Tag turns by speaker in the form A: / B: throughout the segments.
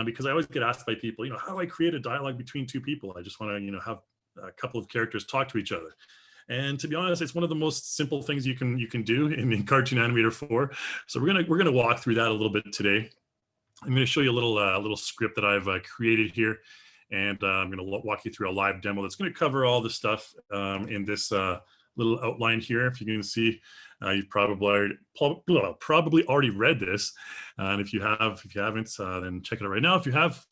A: because I always get asked by people, how do I create a dialogue between two people? I just want to, have a couple of characters talk to each other. And to be honest, it's one of the most simple things you can do in Cartoon Animator 4. So we're gonna walk through that a little bit today. I'm going to show you a little script that I've created here, and I'm going to walk you through a live demo that's going to cover all the stuff in this little outline here. If you can see, you've probably already read this, and if you haven't, then check it out right now. If you have,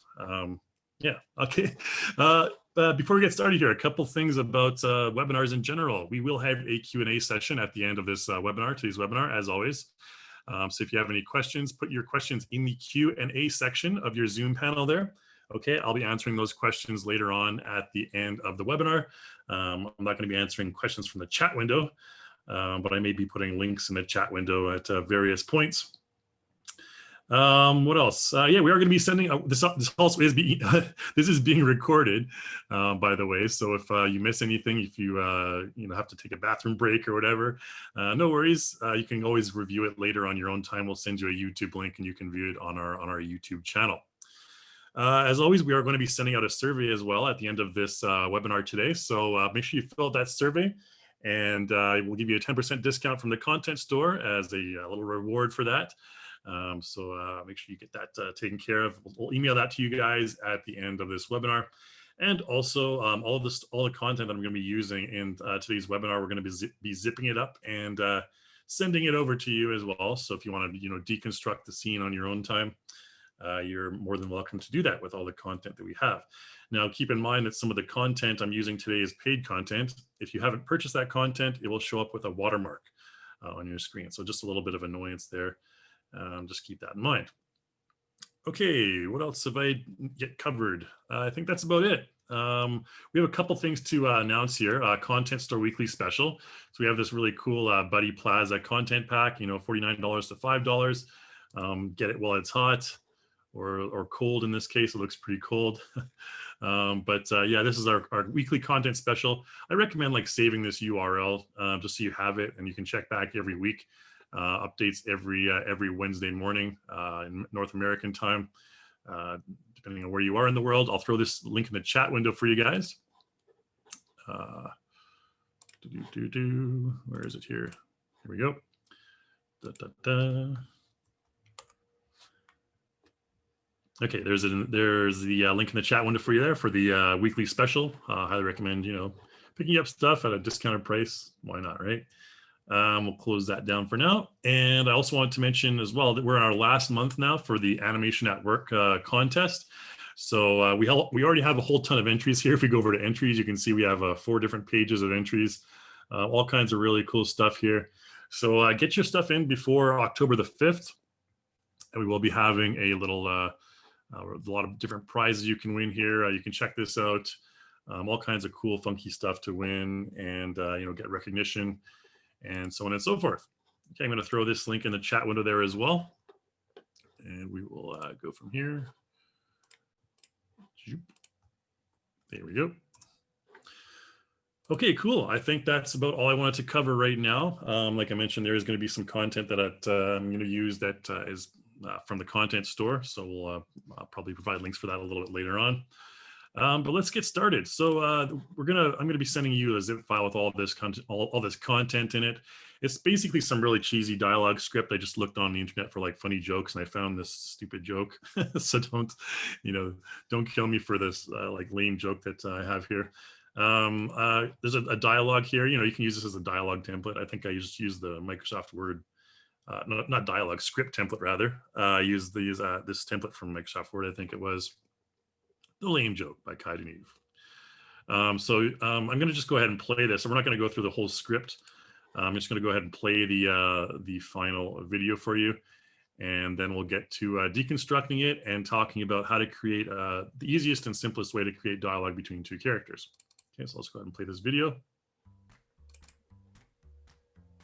A: yeah, okay. Before we get started here, a couple things about webinars in general. We will have a Q&A session at the end of this today's webinar, as always. So if you have any questions, put your questions in the Q&A section of your Zoom panel there. Okay, I'll be answering those questions later on at the end of the webinar. I'm not going to be answering questions from the chat window, but I may be putting links in the chat window at various points. What else? Yeah, we are going to be sending this also is being this is being recorded, by the way. So if you miss anything, if you have to take a bathroom break or whatever, no worries. You can always review it later on your own time. We'll send you a YouTube link and you can view it on our YouTube channel. As always, we are going to be sending out a survey as well at the end of this webinar today. So make sure you fill out that survey, and we'll give you a 10% discount from the content store as a little reward for that. So make sure you get that taken care of. We'll email that to you guys at the end of this webinar. And also all the content that I'm going to be using in today's webinar, we're going to be zipping it up and sending it over to you as well. So if you want to deconstruct the scene on your own time, you're more than welcome to do that with all the content that we have. Now, keep in mind that some of the content I'm using today is paid content. If you haven't purchased that content, it will show up with a watermark on your screen. So just a little bit of annoyance there. Just keep that in mind. Okay, what else have I yet covered? I think that's about it. We have a couple things to announce here. Content Store Weekly Special. So we have this really cool Buddy Plaza content pack, $49 to $5. Get it while it's hot or cold in this case. It looks pretty cold. Yeah, this is our weekly content special. I recommend saving this URL just so you have it and you can check back every week. Updates every Wednesday morning in North American time, depending on where you are in the world. I'll throw this link in the chat window for you guys. Where is it here? Here we go. Okay, there's the link in the chat window for you there for the weekly special. Highly recommend picking up stuff at a discounted price. Why not, right? We'll close that down for now. And I also wanted to mention as well that we're in our last month now for the Animation at Work contest. So we already have a whole ton of entries here. If we go over to entries, you can see we have 4 different pages of entries, all kinds of really cool stuff here. So get your stuff in before October the 5th. And we will be having a lot of different prizes you can win here. You can check this out. All kinds of cool, funky stuff to win and, get recognition, and so on and so forth. Okay, I'm going to throw this link in the chat window there as well. And we will go from here. There we go. Okay, cool. I think that's about all I wanted to cover right now. Like I mentioned, there is going to be some content that I'm going to use that is from the content store. So we'll I'll probably provide links for that a little bit later on. But let's get started. So I'm going to be sending you a zip file with all this content, all this content in it. It's basically some really cheesy dialogue script. I just looked on the internet for funny jokes and I found this stupid joke. So don't kill me for this lame joke that I have here. There's a dialogue here. You can use this as a dialogue template. I think I just used the Microsoft Word, not dialogue, script template rather. Use this template from Microsoft Word, I think it was. The Lame Joke by Kai Deneuve. I'm going to just go ahead and play this. So we're not going to go through the whole script. I'm just going to go ahead and play the final video for you. And then we'll get to deconstructing it and talking about how to create the easiest and simplest way to create dialogue between 2 characters. Okay, so let's go ahead and play this video.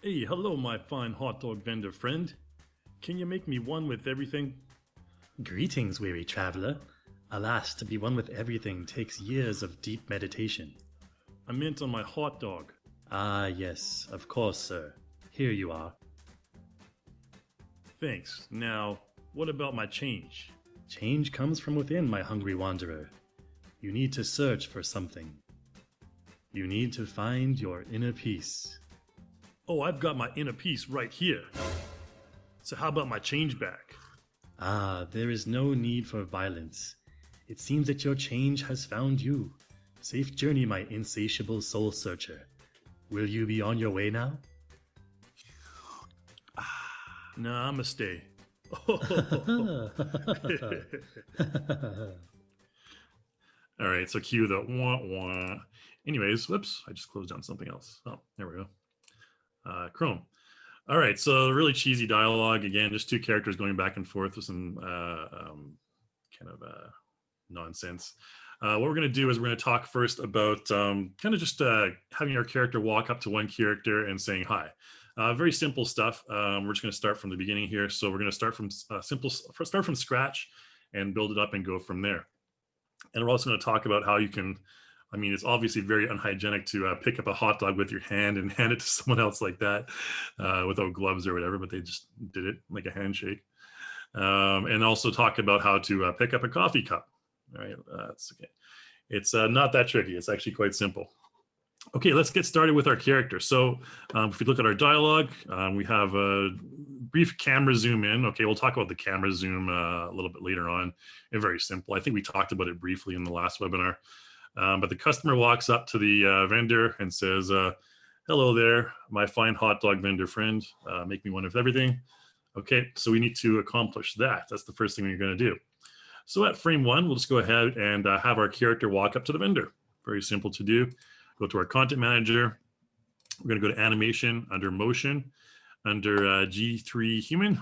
A: Hey, hello, my fine hot dog vendor friend. Can you make me one with everything?
B: Greetings, weary traveler. Alas, to be one with everything takes years of deep meditation.
A: I meant on my hot dog.
B: Ah, yes, of course, sir. Here you are.
A: Thanks. Now, what about my change?
B: Change comes from within, my hungry wanderer. You need to search for something. You need to find your inner peace.
A: Oh, I've got my inner peace right here. So how about my change back?
B: Ah, there is no need for violence. It seems that your change has found you. Safe journey, my insatiable soul searcher. Will you be on your way now?
A: Nah, I'ma stay. All right, so cue the wah wah. Anyways, whoops, I just closed down something else. Oh, there we go. Chrome. All right, so really cheesy dialogue. Again, just two characters going back and forth with some kind of nonsense. What we're going to do is we're going to talk first about kind of just having our character walk up to one character and saying hi. Very simple stuff. We're just going to start from the beginning here. So we're going to start from start from scratch and build it up and go from there. And we're also going to talk about how you can, I mean, it's obviously very unhygienic to pick up a hot dog with your hand and hand it to someone else like that without gloves or whatever, but they just did it like a handshake. And also talk about how to pick up a coffee cup. All right, that's okay. It's not that tricky. It's actually quite simple. Okay, let's get started with our character. So if we look at our dialogue, we have a brief camera zoom in. Okay, we'll talk about the camera zoom a little bit later on. And very simple. I think we talked about it briefly in the last webinar. But the customer walks up to the vendor and says, hello there, my fine hot dog vendor friend. Make me one of everything. Okay, so we need to accomplish that. That's the first thing we're going to do. So at frame 1, we'll just go ahead and have our character walk up to the vendor. Very simple to do. Go to our content manager. We're going to go to animation, under motion, under G3 human.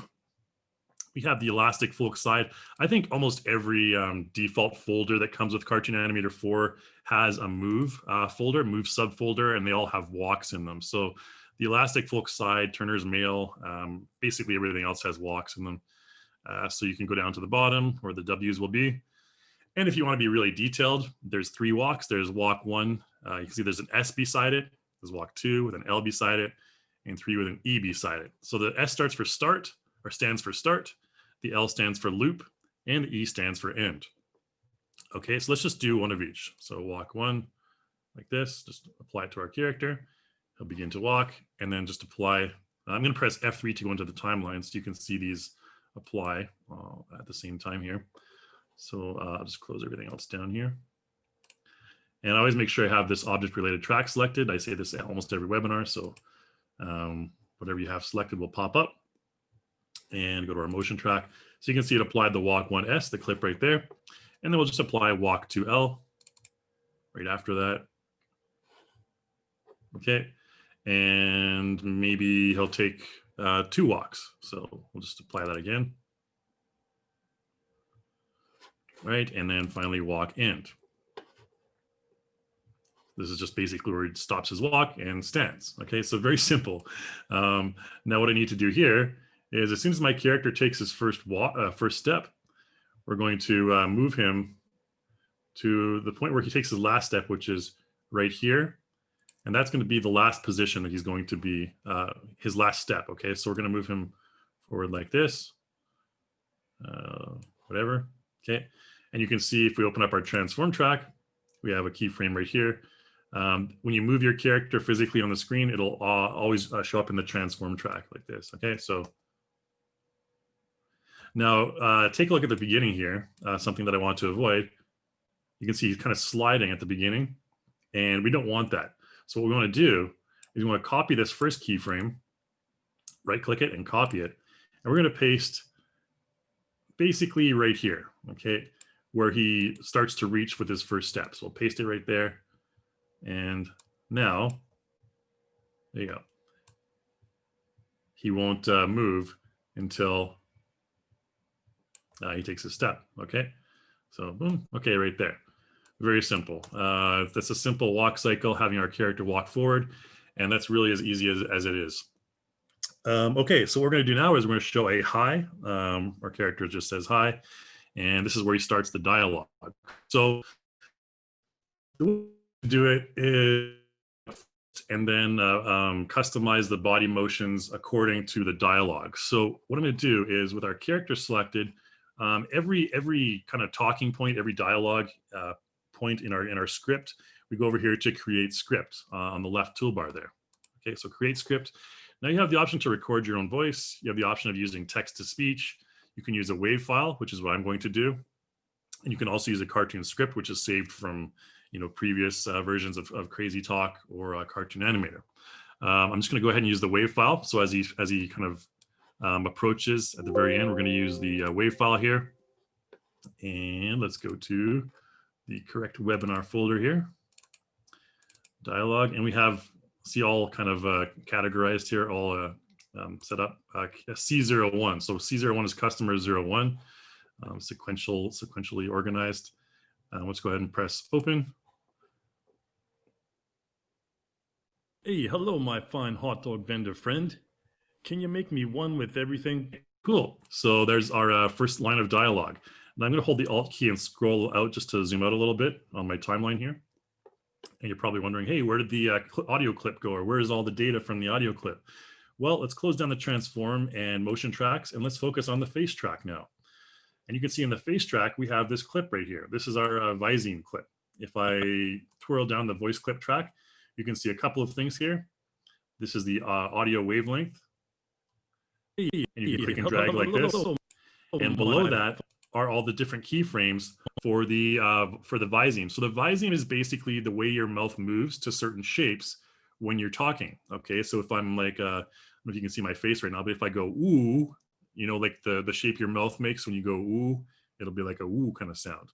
A: We have the elastic full side. I think almost every default folder that comes with Cartoon Animator 4 has a move folder, move subfolder, and they all have walks in them. So the elastic full side, Turner's mail, basically everything else has walks in them. So you can go down to the bottom where the W's will be. And if you want to be really detailed, there's 3 walks. There's walk 1. You can see there's an S beside it. There's walk 2 with an L beside it, and 3 with an E beside it. So the S starts for start, or stands for start. The L stands for loop, and the E stands for end. Okay, so let's just do one of each. So walk 1 like this, just apply it to our character. He'll begin to walk, and then just apply. I'm going to press F3 to go into the timeline so you can see these apply at the same time here. So I'll just close everything else down here. And I always make sure I have this object related track selected. I say this at almost every webinar. So whatever you have selected will pop up. And go to our motion track. So you can see it applied the walk 1S, the clip right there. And then we'll just apply walk 2L right after that. Okay. And maybe he'll take 2 walks. So we'll just apply that again. Right, and then finally walk end. This is just basically where he stops his walk and stands. Okay, so very simple. Now what I need to do here is as soon as my character takes his first step, we're going to move him to the point where he takes his last step, which is right here. And that's going to be the last position that he's going to be, his last step. Okay, so we're going to move him forward like this, whatever. Okay. And you can see if we open up our transform track, we have a keyframe right here. When you move your character physically on the screen, it'll always show up in the transform track like this. Okay, so now take a look at the beginning here, something that I want to avoid. You can see he's kind of sliding at the beginning, and we don't want that. So what we want to do is we want to copy this first keyframe, right click it and copy it. And we're going to paste basically right here, okay, where he starts to reach with his first step. So we'll paste it right there. And now, there you go. He won't move until he takes a step, okay? So boom, okay, right there. Very simple. That's a simple walk cycle, having our character walk forward. And that's really as easy as it is. Okay, so what we're going to do now is we're going to show a hi. Our character just says hi. And this is where he starts the dialogue. So the way to do it is, and then customize the body motions according to the dialogue. So what I'm going to do is with our character selected, Every kind of talking point, every dialogue point in our script, we go over here to create script on the left toolbar there. Okay, so create script. Now you have the option to record your own voice. You have the option of using text to speech. You can use a WAV file, which is what I'm going to do. And you can also use a cartoon script, which is saved from previous versions of Crazy Talk or Cartoon Animator. I'm just going to go ahead and use the WAV file. So as he kind of approaches at the very end, we're going to use the WAV file here. And let's go to the correct webinar folder here. Dialogue, and we have, see, all kind of categorized here, all set up. C01. So C01 is customer 01, sequentially organized. Let's go ahead and press open.
B: Hey, hello, my fine hot dog vendor friend. Can you make me one with everything?
A: Cool. So there's our first line of dialogue. And I'm going to hold the Alt key and scroll out just to zoom out a little bit on my timeline here. And you're probably wondering, hey, where did the audio clip go? Or where is all the data from the audio clip? Well, let's close down the transform and motion tracks, and let's focus on the face track now. And you can see in the face track, we have this clip right here. This is our Visine clip. If I twirl down the voice clip track, you can see a couple of things here. This is the audio wavelength. And you can click and drag like this. And below that are all the different keyframes for the Visine. So the Visine is basically the way your mouth moves to certain shapes when you're talking. Okay, so if I'm like, I don't know if you can see my face right now, but if I go ooh, like the shape your mouth makes when you go ooh, it'll be like a ooh kind of sound.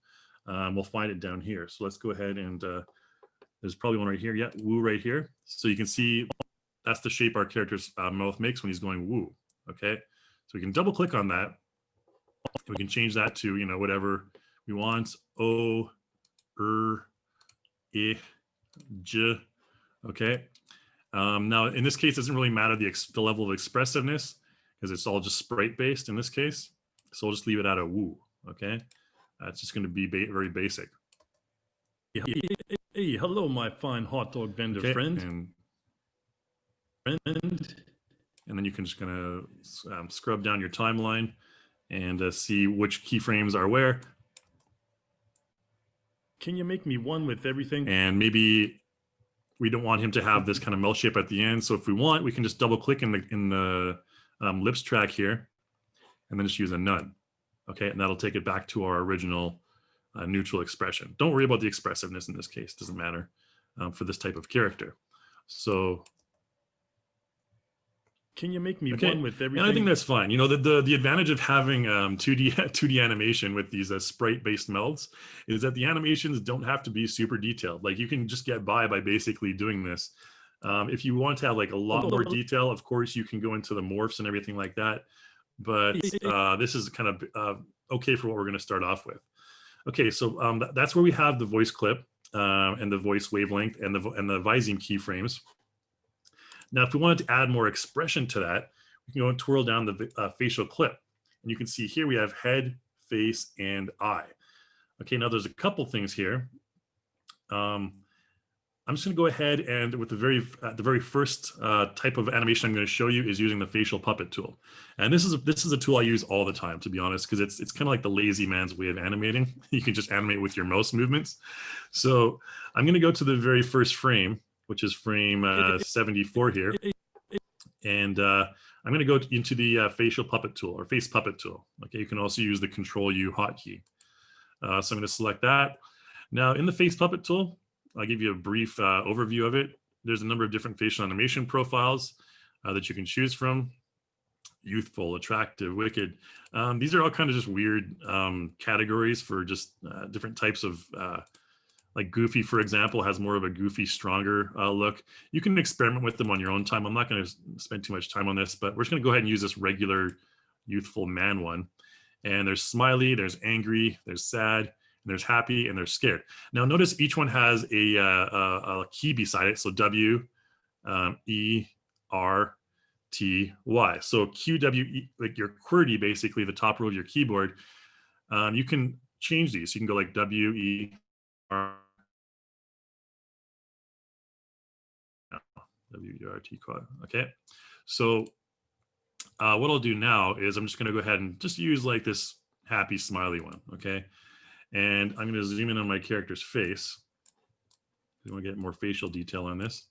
A: We'll find it down here. So let's go ahead and there's probably one right here. Yeah, woo right here. So you can see that's the shape our character's mouth makes when he's going woo. Okay, so we can double click on that. We can change that to, whatever we want. O, I, J. Okay. Now, in this case, it doesn't really matter the level of expressiveness because it's all just sprite based in this case. So we'll just leave it at a woo. Okay. That's just going to be very basic.
B: Hey, hello, my fine hot dog vendor friend.
A: And then you can just kind of scrub down your timeline and see which keyframes are where.
B: Can you make me one with everything?
A: And maybe we don't want him to have this kind of mouth shape at the end. So if we want, we can just double click in the lips track here and then just use a none. Okay, and that'll take it back to our original neutral expression. Don't worry about the expressiveness in this case. Doesn't matter for this type of character. So
B: can you make me one with everything?
A: And I think that's fine. The advantage of having 2D animation with these sprite-based mouths is that the animations don't have to be super detailed. Like you can just get by basically doing this. If you want to have like a lot more detail, of course, you can go into the morphs and everything like that. But this is kind of okay for what we're going to start off with. Okay, so that's where we have the voice clip and the voice wavelength and the Visine keyframes. Now, if we wanted to add more expression to that, we can go and twirl down the facial clip. And you can see here we have head, face, and eye. Okay, now there's a couple things here. I'm just going to go ahead and with the very first type of animation I'm going to show you is using the facial puppet tool. And this is a tool I use all the time, to be honest, because it's kind of like the lazy man's way of animating. You can just animate with your mouse movements. So I'm going to go to the very first frame, which is frame 74 here. And I'm going to go into the facial puppet tool or face puppet tool. Okay, you can also use the Control U hotkey. So I'm going to select that. Now in the face puppet tool, I'll give you a brief overview of it. There's a number of different facial animation profiles that you can choose from. Youthful, attractive, wicked. These are all kind of just weird categories for just different types of like Goofy, for example, has more of a goofy, stronger look. You can experiment with them on your own time. I'm not going to spend too much time on this, but we're just going to go ahead and use this regular youthful man one. And there's smiley, there's angry, there's sad, and there's happy, and there's scared. Now notice each one has a key beside it. So W, E, R, T, Y. So Q, W, E, like your QWERTY, basically the top row of your keyboard. You can change these. You can go like W, E, R, W-E-R-T quad. Okay, so what I'll do now is I'm just going to go ahead and just use like this happy, smiley one, okay? And I'm going to zoom in on my character's face. I want to get more facial detail on this.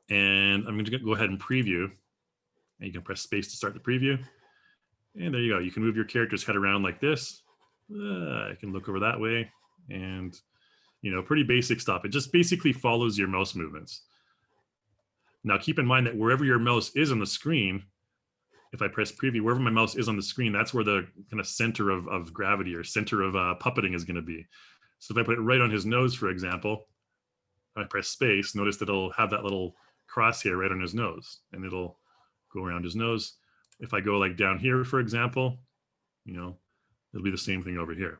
A: And I'm going to go ahead and preview. And you can press space to start the preview. And there you go. You can move your character's head around like this. I can look over that way. And, you know, pretty basic stuff. It just basically follows your mouse movements. Now, keep in mind that wherever your mouse is on the screen, if I press preview, wherever my mouse is on the screen, that's where the kind of center of gravity or center of puppeting is going to be. So if I put it right on his nose, for example, I press space, notice that it'll have that little crosshair right on his nose, and it'll go around his nose. If I go like down here, for example, you know, it'll be the same thing over here.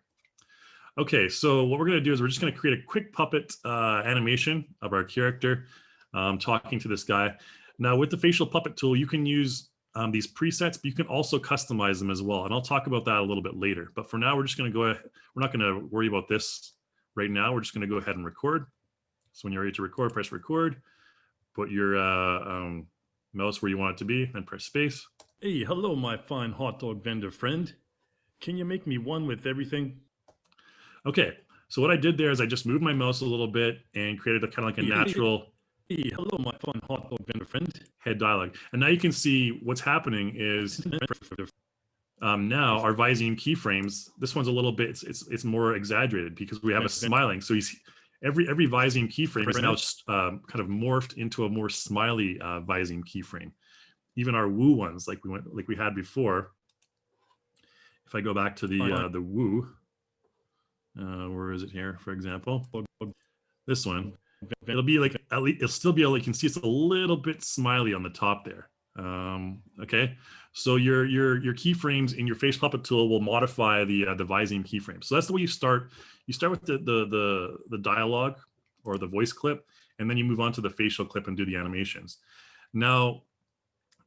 A: Okay, so what we're going to do is we're just going to create a quick puppet animation of our character talking to this guy. Now, with the facial puppet tool, you can use these presets, but you can also customize them as well. And I'll talk about that a little bit later. But for now, we're just going to go ahead. We're not going to worry about this right now. We're just going to go ahead and record. So when you're ready to record, press record. Put your mouse where you want it to be, and press space.
B: Hey, hello, my fine hot dog vendor friend. Can you make me one with everything?
A: Okay, so what I did there is I just moved my mouse a little bit and created a kind of like a natural
B: Hey, hello, my fine hot dog vendor friend.
A: head dialogue. And now you can see what's happening is now our Visine keyframes, this one's a little bit, it's more exaggerated because we have a smiling. So he's every Visine keyframe is now kind of morphed into a more smiley Visine keyframe. Even our woo ones, like we had before. If I go back to the woo, where is it here? For example, this one, it'll be like at least it'll still be able. You can see it's a little bit smiley on the top there. Okay, so your keyframes in your face puppet tool will modify the Visine keyframe. So that's the way you start. You start with the dialogue or the voice clip, and then you move on to the facial clip and do the animations. Now,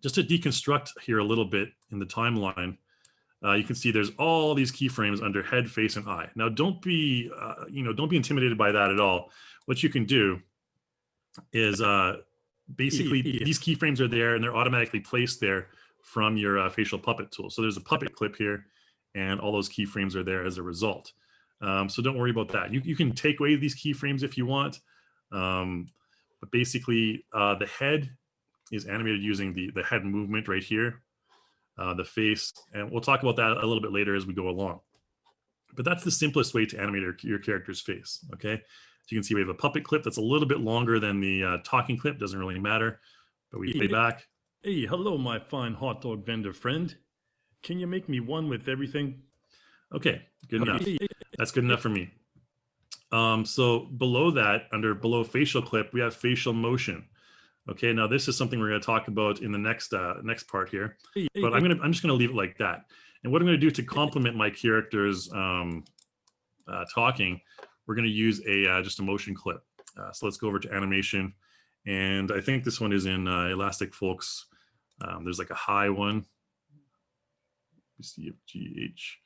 A: just to deconstruct here a little bit in the timeline, you can see there's all these keyframes under head, face, and eye. Now, don't be don't be intimidated by that at all. What you can do is basically these keyframes are there and they're automatically placed there from your facial puppet tool. So there's a puppet clip here, and all those keyframes are there as a result. So don't worry about that. You can take away these keyframes if you want, but basically the head is animated using the head movement right here, the face, and we'll talk about that a little bit later as we go along. But that's the simplest way to animate your character's face, okay? So you can see we have a puppet clip that's a little bit longer than the talking clip, doesn't really matter, but we play back.
B: Hey, hello, my fine hot dog vendor friend. Can you make me one with everything?
A: Okay, good enough. That's good enough for me. So below that, below facial clip, we have facial motion. Okay, now this is something we're going to talk about in the next part here, but I'm just going to leave it like that. And what I'm going to do to complement my character's talking, we're going to use just a motion clip. So let's go over to animation, and I think this one is in Elastic Folks. There's like a high one. CFGH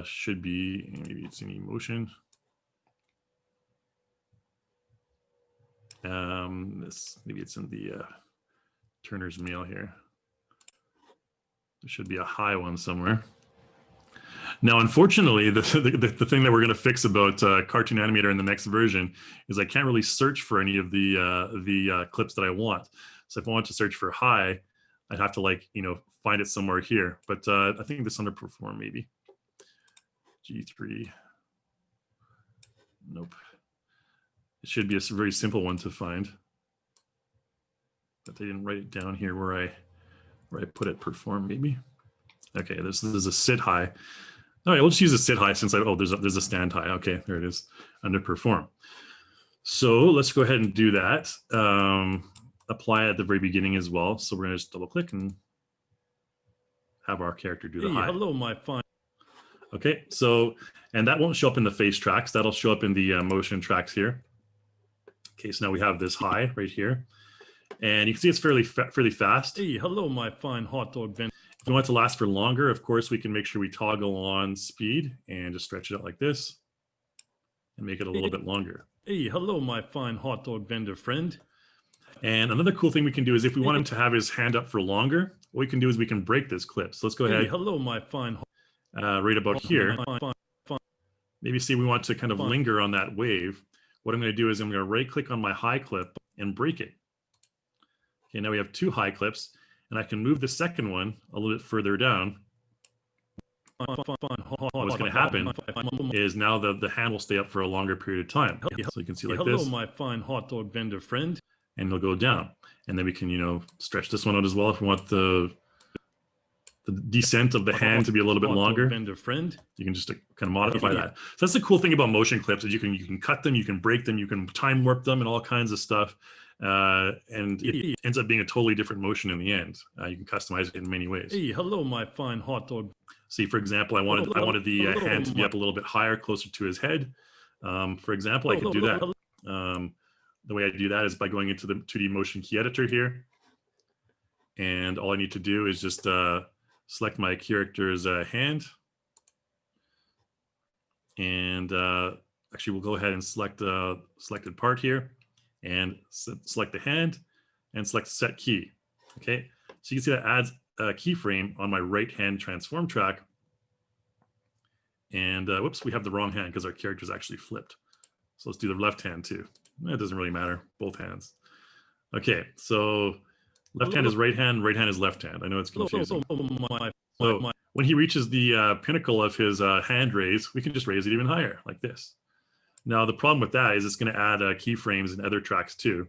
A: should be, maybe it's in emotion. Maybe it's in the Turner's mail here. There should be a high one somewhere. Now, unfortunately, the thing that we're going to fix about Cartoon Animator in the next version is I can't really search for any of the clips that I want. So if I want to search for high, I'd have to find it somewhere here. But I think this underperform maybe. G3. Nope. It should be a very simple one to find, but they didn't write it down here where I put it. Perform maybe. Okay, this is a sit high. All right, we'll just use a sit high since there's a stand high. Okay, there it is, under perform. So let's go ahead and do that. Apply at the very beginning as well. So we're gonna just double click and have our character do the high.
B: Hello, my fine.
A: Okay, so, and that won't show up in the face tracks. That'll show up in the motion tracks here. Okay, so now we have this high right here, and you can see it's fairly fast.
B: Hey, hello, my fine hot dog vendor.
A: If we want it to last for longer, of course, we can make sure we toggle on speed and just stretch it out like this and make it a little bit longer.
B: Hey, hello, my fine hot dog vendor friend.
A: And another cool thing we can do is if we want him to have his hand up for longer, what we can do is we can break this clip. So let's go ahead.
B: Hello, my fine.
A: Right about here. Maybe see we want to kind of linger on that wave. What I'm going to do is I'm going to right click on my high clip and break it. Okay, now we have two high clips, and I can move the second one a little bit further down. What's going to happen is now the hand will stay up for a longer period of time. So you can see like this.
B: Hello, my fine hot dog vendor friend.
A: And it'll go down. And then we can, stretch this one out as well if we want the descent of the hand to be a little bit longer.
B: Vendor friend.
A: You can just kind of modify that. So that's the cool thing about motion clips is you can cut them, you can break them, you can time warp them and all kinds of stuff. And it ends up being a totally different motion in the end. You can customize it in many ways.
B: Hey, hello, my fine hot dog.
A: See, for example, I wanted the hand to be up a little bit higher, closer to his head. For example, I could do that. The way I do that is by going into the 2D motion key editor here. And all I need to do is just select my character's hand. And actually, we'll go ahead and select the selected part here and select the hand and select set key. Okay, so you can see that adds a keyframe on my right hand transform track. And whoops, we have the wrong hand because our character is actually flipped. So let's do the left hand too. It doesn't really matter, both hands. Okay, so left hand is right hand is left hand. I know it's confusing. So when he reaches the pinnacle of his hand raise, we can just raise it even higher, like this. Now, the problem with that is it's going to add keyframes in other tracks too.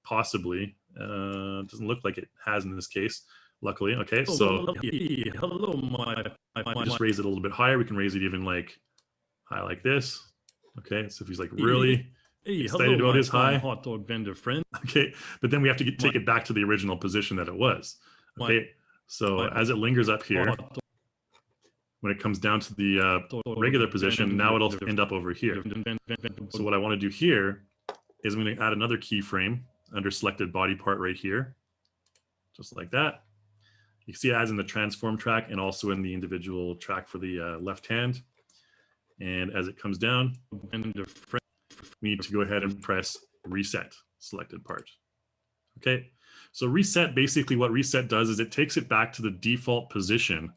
A: Possibly. It doesn't look like it has in this case, luckily. Okay, so just raise it a little bit higher. We can raise it even like high like this. Okay, so if he's like really excited about his high.
B: Hot dog vendor friend.
A: Okay, but then we have to take it back to the original position that it was. Okay, so as it lingers up here, when it comes down to the regular position, now it'll end up over here. So what I want to do here is I'm going to add another keyframe under selected body part right here, just like that. You can see it adds in the transform track and also in the individual track for the left hand. And as it comes down, we need to go ahead and press reset selected part. Okay, so reset, basically what reset does is it takes it back to the default position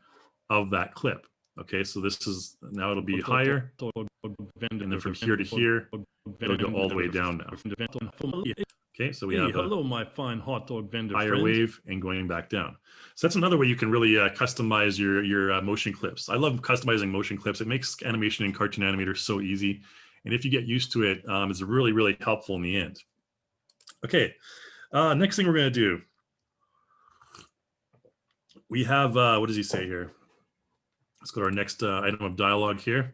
A: of that clip. Okay, so this is, now it'll be higher, and then from here to here, it'll go all the way down now. Okay, so we have
B: hello, my fine hot dog vendor
A: higher
B: friend.
A: wave and going back down. So that's another way you can really customize your motion clips. I love customizing motion clips. It makes animation in Cartoon Animator so easy. And if you get used to it, it's really, really helpful in the end. Okay, next thing we're going to do. We have, what does he say here? Let's go to our next item of dialogue here.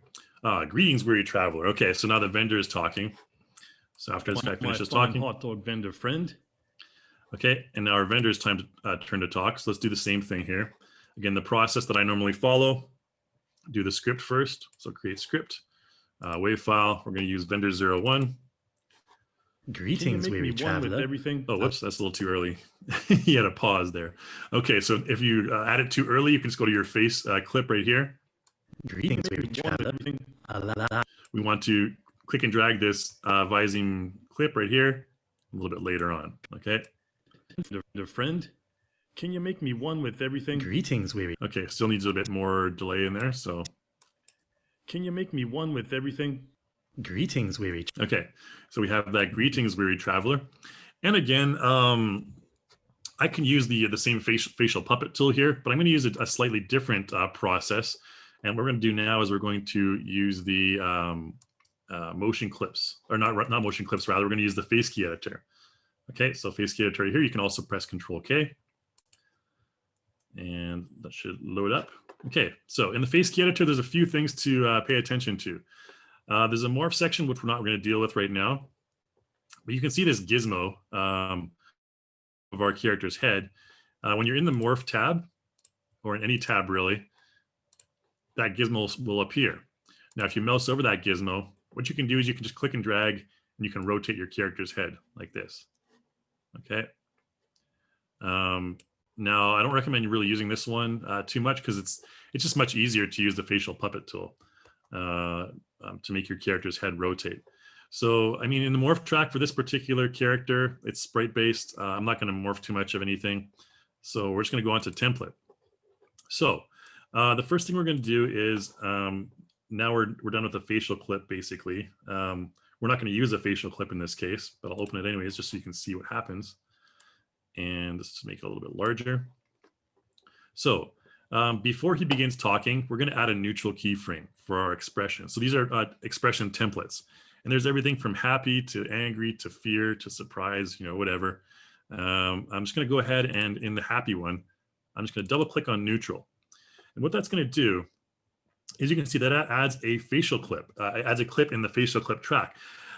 A: Greetings, weary traveler. Okay, so now the vendor is talking. So after this guy finishes talking.
B: Hot dog vendor friend.
A: Okay, and now our vendor's turn to talk. So let's do the same thing here. Again, the process that I normally follow, do the script first. So create script, wave file. We're going to use vendor 01.
B: Greetings, weary traveler.
A: Everything. Oh, whoops, that's a little too early. He had a pause there. Okay, so if you add it too early, you can just go to your face clip right here.
B: Greetings, weary traveler.
A: We want to click and drag this Visine clip right here a little bit later on. Okay.
B: The friend, can you make me one with everything? Greetings, weary.
A: Okay, still needs a bit more delay in there. So,
B: can you make me one with everything? Greetings, weary.
A: Okay, so we have that greetings, weary traveler, and again, I can use the same facial puppet tool here, but I'm going to use a slightly different process. And what we're going to do now is we're going to use the motion clips, or not motion clips, rather, we're going to use the face key editor. Okay, so face key editor here, you can also press Control K. And that should load up. Okay, so in the face key editor, there's a few things to pay attention to. There's a morph section, which we're not going to deal with right now. But you can see this gizmo of our character's head. When you're in the morph tab, or in any tab really, that gizmo will appear. Now, if you mouse over that gizmo, what you can do is you can just click and drag, and you can rotate your character's head like this. Okay. Now, I don't recommend you really using this one too much because it's just much easier to use the facial puppet tool to make your character's head rotate. So, I mean, in the morph track for this particular character, it's sprite based. I'm not going to morph too much of anything. So we're just going to go on to template. So the first thing we're going to do is now we're done with the facial clip, basically. We're not going to use a facial clip in this case, but I'll open it anyways just so you can see what happens. And let's make it a little bit larger. So before he begins talking, we're going to add a neutral keyframe for our expression. So these are expression templates. And there's everything from happy to angry to fear to surprise, you know, whatever. I'm just going to go ahead and in the happy one, I'm just going to double click on neutral. And what that's going to do is you can see that it adds a facial clip. It adds a clip in the facial clip track.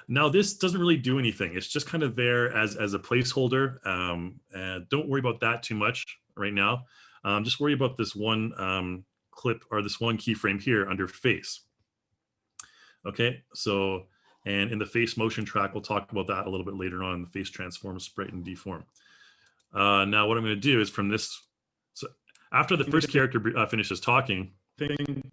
A: Now, this doesn't really do anything. It's just kind of there as a placeholder. And don't worry about that too much right now. Just worry about this one clip or this one keyframe here under face. Okay, so, and in the face motion track, we'll talk about that a little bit later on, the face transform, sprite, and deform. Now, what I'm going to do is from this, so after the first character finishes talking,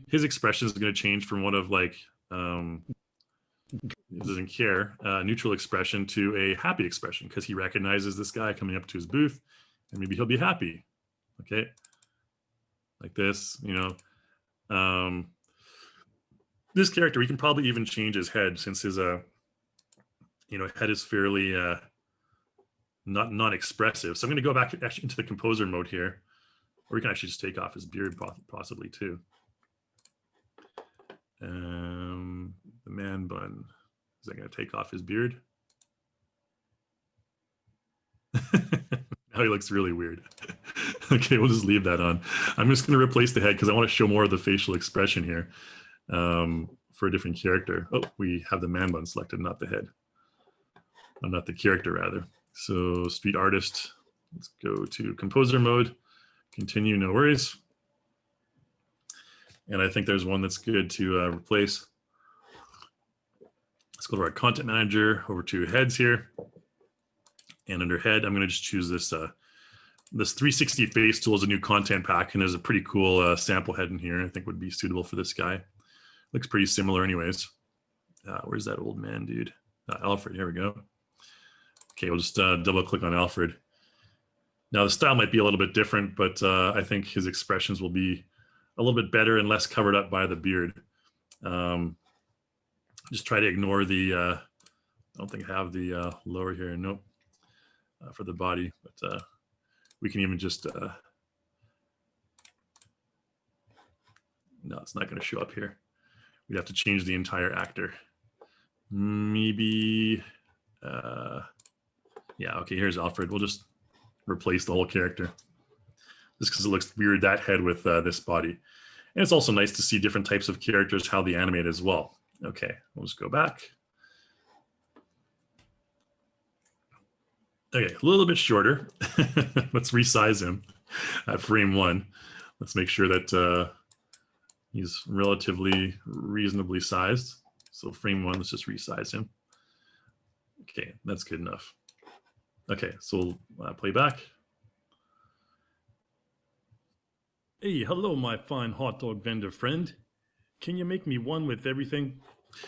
A: his expression is going to change from one of like, he doesn't care, neutral expression to a happy expression because he recognizes this guy coming up to his booth and maybe he'll be happy. Okay, like this, you know. This character, we can probably even change his head since his, you know, head is fairly not expressive. So I'm going to go back actually into the composer mode here, or we can actually just take off his beard possibly too. The man bun, is that going to take off his beard? Now he looks really weird. Okay, we'll just leave that on. I'm just going to replace the head because I want to show more of the facial expression here for a different character. Oh, we have the man bun selected, not the head. Not the character, rather. So street artist, let's go to composer mode. Continue, no worries. And I think there's one that's good to replace. Let's go to our content manager, over to heads here. And under head, I'm going to just choose this this 360 face tool as a new content pack. And there's a pretty cool sample head in here I think would be suitable for this guy. Looks pretty similar anyways. Where's that old man dude? Alfred, here we go. Okay, we'll just double click on Alfred. Now the style might be a little bit different, but I think his expressions will be a little bit better and less covered up by the beard. Just try to ignore the, I don't think I have the lower here, nope, for the body, but we can even just, no, it's not gonna show up here. We'd have to change the entire actor. Maybe, yeah, okay, here's Alfred. We'll just replace the whole character just because it looks weird, that head with this body. And it's also nice to see different types of characters, how they animate as well. Okay, we'll just go back. Okay, a little bit shorter. Let's resize him at frame 1. Let's make sure that he's relatively reasonably sized. So frame 1, let's just resize him. Okay, that's good enough. Okay, so we'll play back.
B: Hey, hello, my fine hot dog vendor friend. Can you make me one with everything?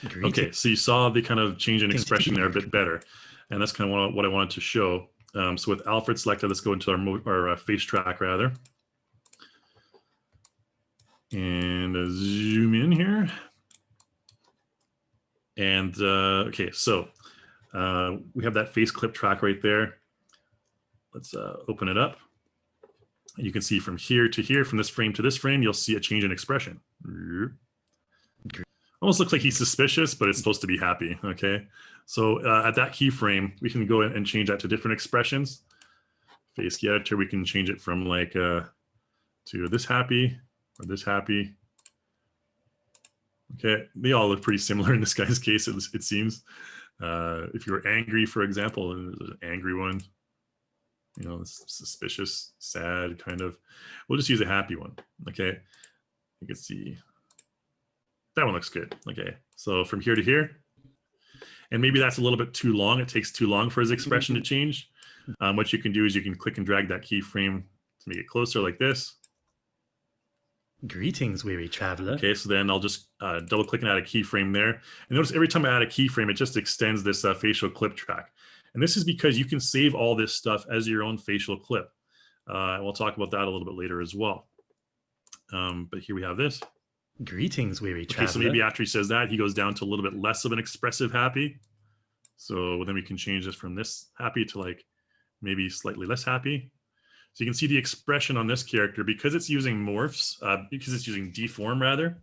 A: Great. Okay, so you saw the kind of change in expression there a bit better. And that's kind of what I wanted to show. So with Alfred selected, let's go into our face track rather. And zoom in here. And okay, so we have that face clip track right there. Let's open it up. And you can see from here to here, from this frame to this frame, you'll see a change in expression. Almost looks like he's suspicious, but it's supposed to be happy, okay? So at that keyframe, we can go and change that to different expressions. Face key editor, we can change it from like to this happy or this happy. Okay, they all look pretty similar in this guy's case, it seems. If you were angry, for example, there's an angry one. You know, suspicious, sad, kind of. We'll just use a happy one, okay? You can see that one looks good, okay? So from here to here, and maybe that's a little bit too long. It takes too long for his expression to change. What you can do is you can click and drag that keyframe to make it closer like this.
B: Greetings, weary traveler.
A: Okay, so then I'll just double click and add a keyframe there. And notice every time I add a keyframe, it just extends this facial clip track. And this is because you can save all this stuff as your own facial clip. We'll talk about that a little bit later as well. But here we have this.
B: Greetings, weary traveler.
A: Okay, so maybe after he says that, he goes down to a little bit less of an expressive happy. So then we can change this from this happy to like maybe slightly less happy. So you can see the expression on this character, because it's using morphs, because it's using deform rather,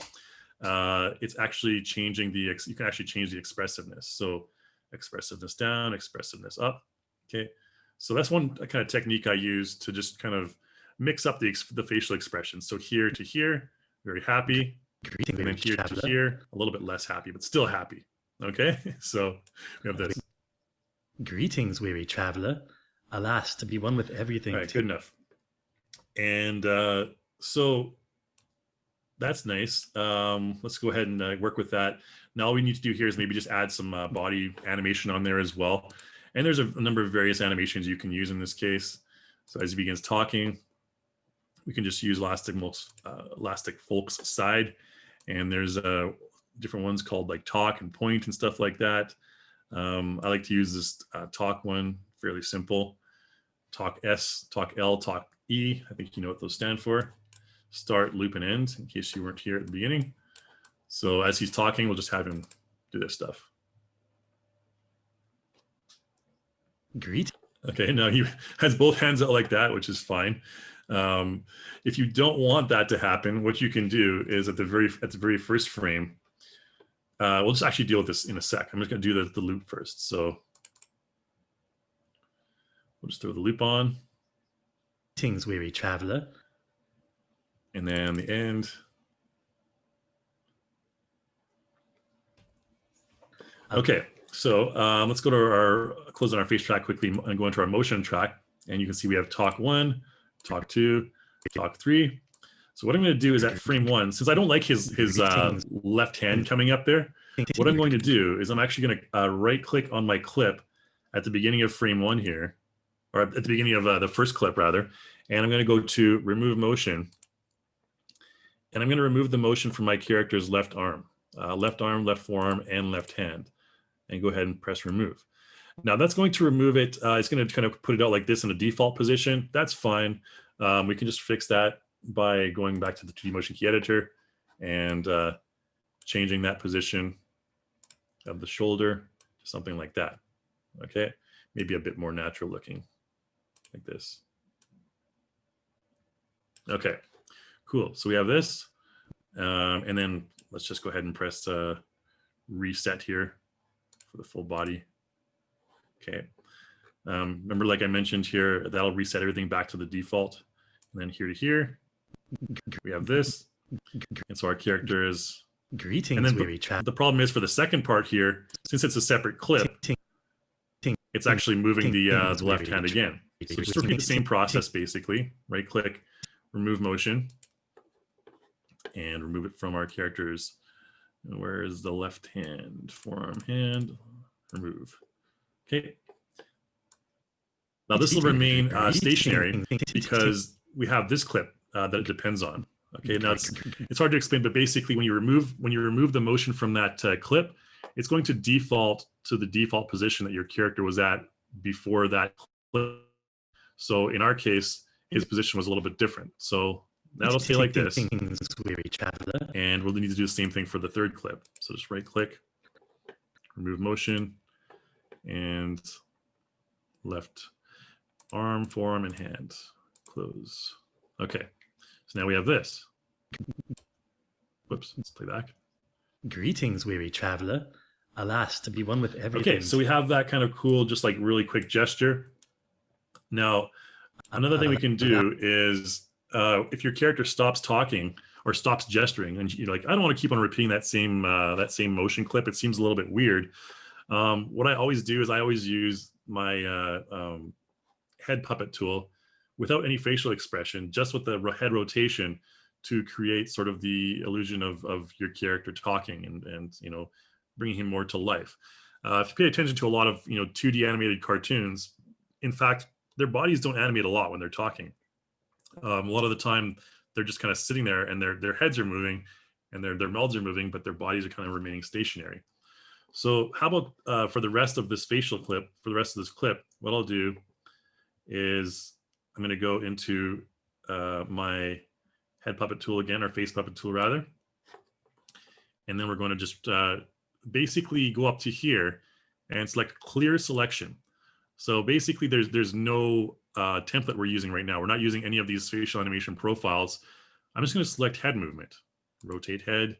A: it's actually changing the, you can actually change the expressiveness. So expressiveness down, expressiveness up. Okay, so that's one kind of technique I use to just kind of mix up the facial expressions. So here to here, very happy.
B: Greetings,
A: And then here to here, a little bit less happy, but still happy. Okay, so we have this.
B: Greetings, weary traveler. Alas, to be one with everything.
A: All right, good enough. And so that's nice. Let's go ahead and work with that. Now all we need to do here is maybe just add some body animation on there as well. And there's a number of various animations you can use in this case. So as he begins talking, we can just use Elastic Folk's side. And there's different ones called like talk and point and stuff like that. I like to use this talk one, fairly simple. Talk S, talk L, talk E. I think you know what those stand for. Start, loop, and end, in case you weren't here at the beginning. So as he's talking, we'll just have him do this stuff.
B: Greet.
A: Okay, now he has both hands out like that, which is fine. If you don't want that to happen, what you can do is at the very first frame, we'll just actually deal with this in a sec. I'm just going to do the loop first. So we'll just throw the loop on.
B: Greetings, weary traveler.
A: And then the end. Okay, so let's go to our, close on our face track quickly and go into our motion track. And you can see we have talk 1, talk 2, talk 3. So what I'm going to do is at frame 1, since I don't like his left hand coming up there, what I'm going to do is I'm actually going to right click on my clip at the beginning of frame 1 here, or at the beginning of the first clip rather, and I'm going to go to remove motion. And I'm going to remove the motion from my character's left arm, left forearm, and left hand, and go ahead and press remove. Now that's going to remove it. It's going to kind of put it out like this in a default position. That's fine. We can just fix that by going back to the 2D Motion Key Editor and changing that position of the shoulder to something like that. Okay, maybe a bit more natural looking, like this. Okay, cool. So we have this, and then let's just go ahead and press reset here for the full body. Okay. Remember, like I mentioned here, that'll reset everything back to the default. And then here to here, we have this. And so our character is.
B: Greetings,
A: and then
B: weary traveler.
A: The problem is for the second part here, since it's a separate clip, it's actually moving the left hand again. So just repeat the same process basically. Right click, remove motion, and remove it from our characters. Where is the left hand? Forearm hand, remove. Okay. Now this will remain stationary because we have this clip that it depends on. Okay. Now it's hard to explain, but basically when you remove the motion from that clip, it's going to default to the default position that your character was at before that clip. So in our case, his position was a little bit different. So that'll stay like this. And we'll need to do the same thing for the third clip. So just right click, remove motion, and left arm, forearm, and hand. Close. Okay. So now we have this. Whoops, let's play back.
B: Greetings, weary traveler. Alas, to be one with everything.
A: Okay, so we have that kind of cool, just like really quick gesture. Now, another thing we can do is if your character stops talking or stops gesturing, and you're like, I don't want to keep on repeating that same motion clip. It seems a little bit weird. What I always do is I always use my head puppet tool without any facial expression, just with the head rotation to create sort of the illusion of your character talking and you know, bringing him more to life. If you pay attention to a lot of 2D animated cartoons, in fact, their bodies don't animate a lot when they're talking. A lot of the time, they're just kind of sitting there, and their heads are moving, and their mouths are moving, but their bodies are kind of remaining stationary. So how about for the rest of this facial clip, for the rest of this clip, what I'll do is I'm going to go into my head puppet tool again, or face puppet tool rather. And then we're going to just basically go up to here and select clear selection. So basically there's no template we're using right now. We're not using any of these facial animation profiles. I'm just going to select head movement, rotate head,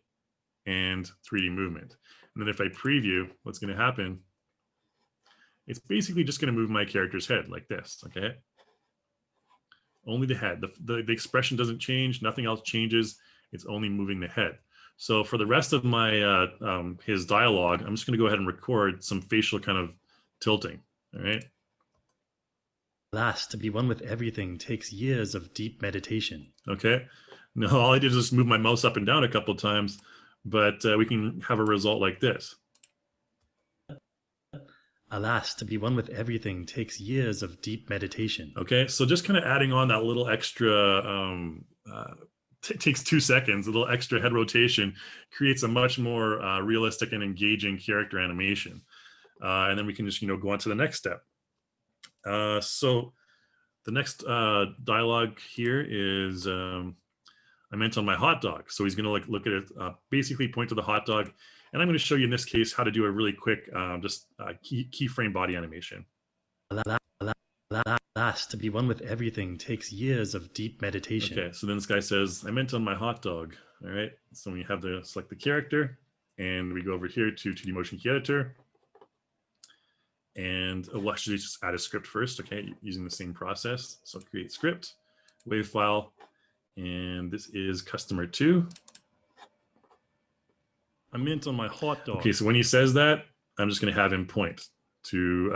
A: and 3D movement. And then if I preview, what's going to happen, it's basically just going to move my character's head like this, okay? Only the head. The expression doesn't change. Nothing else changes. It's only moving the head. So for the rest of my his dialogue, I'm just going to go ahead and record some facial kind of tilting, all right?
B: Alas, to be one with everything takes years of deep meditation.
A: Okay. No, all I did is just move my mouse up and down a couple times, but we can have a result like this.
B: Alas, to be one with everything takes years of deep meditation.
A: Okay, so just kind of adding on that little extra, takes 2 seconds, a little extra head rotation creates a much more realistic and engaging character animation. And then we can just, go on to the next step. So the next dialogue here is, I meant on my hot dog. So he's going to look at it, basically point to the hot dog. And I'm going to show you in this case how to do a really quick keyframe body animation.
B: Alas, to be one with everything takes years of deep meditation.
A: Okay, so then this guy says, I meant on my hot dog. All right, so we have to select the character, and we go over here to 2D Motion Key Editor. And we'll actually just add a script first, okay, using the same process. So create script, wave file, and this is customer 2.
B: I meant on my hot dog.
A: Okay, so when he says that, I'm just going to have him point to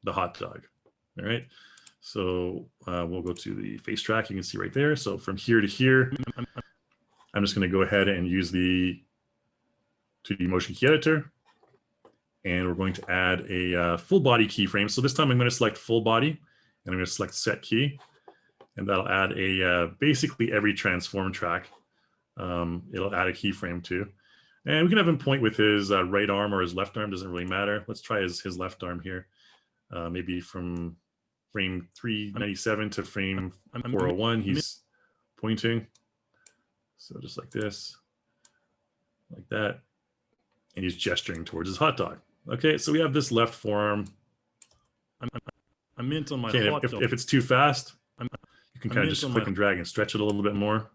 A: the hot dog. All right, so we'll go to the face track. You can see right there. So from here to here, I'm just going to go ahead and use the 2D Motion Key Editor. And we're going to add a full body keyframe. So this time I'm going to select full body, and I'm going to select set key. And that'll add a basically every transform track. It'll add a keyframe too. And we can have him point with his right arm or his left arm, doesn't really matter. Let's try his left arm here. Maybe from frame 397 to frame 401, he's pointing. So just like this, like that. And he's gesturing towards his hot dog. Okay, so we have this left forearm.
B: I meant on my hot dog.
A: If it's too fast, you can kind of just click and drag and stretch it a little bit more.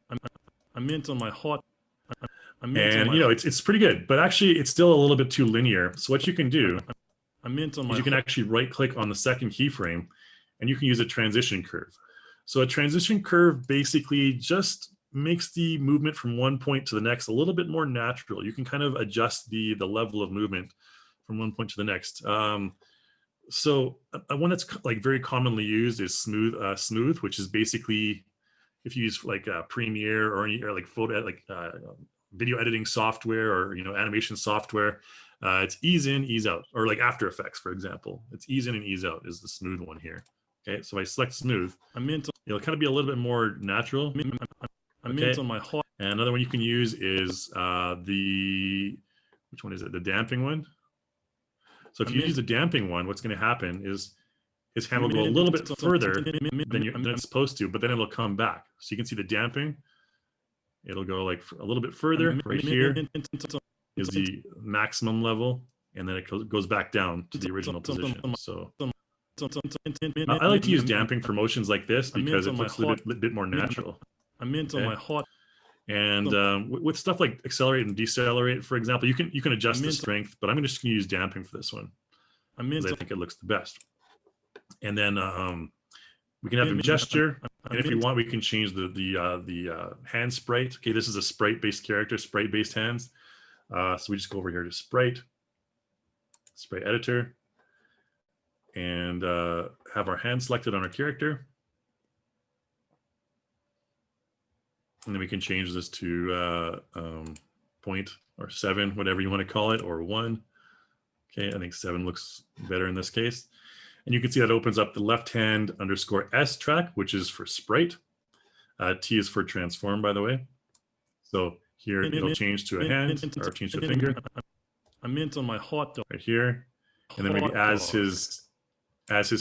B: I meant on my hot.
A: And it's pretty good, but actually it's still a little bit too linear. So what you can do is you can actually right click on the second keyframe, and you can use a transition curve. So a transition curve basically just makes the movement from one point to the next a little bit more natural. You can kind of adjust the level of movement from one point to the next. So one that's like very commonly used is smooth, which is basically if you use like Premiere or like video editing software or animation software, it's ease in, ease out, or like After Effects, for example. It's ease in and ease out is the smooth one here. Okay, so I select smooth. It'll kind of be a little bit more natural. Okay.
B: On my hot.
A: And another one you can use is which one is it? The damping one. So if you use the damping one, what's going to happen is his hand will go a little bit further than it's supposed to, but then it'll come back. So you can see the damping. It'll go like a little bit further. Right here is the maximum level, and then it goes back down to the original position. So I like to use damping for motions like this because it looks a bit more natural.
B: I meant on my hot.
A: And with stuff like accelerate and decelerate, for example, you can adjust the strength, but I'm just going to use damping for this one because I think it looks the best. And then we can have him gesture, and if we want, we can change the hand sprite. Okay, this is a sprite-based character, sprite-based hands. So we just go over here to sprite editor, and have our hand selected on our character. And then we can change this to point or 7, whatever you want to call it, or 1. Okay, I think 7 looks better in this case. And you can see that opens up the left hand _S track, which is for sprite. T is for transform, by the way. So here it'll change to a hand or change to a finger.
B: I meant on my hot dog.
A: Right here. And then maybe as his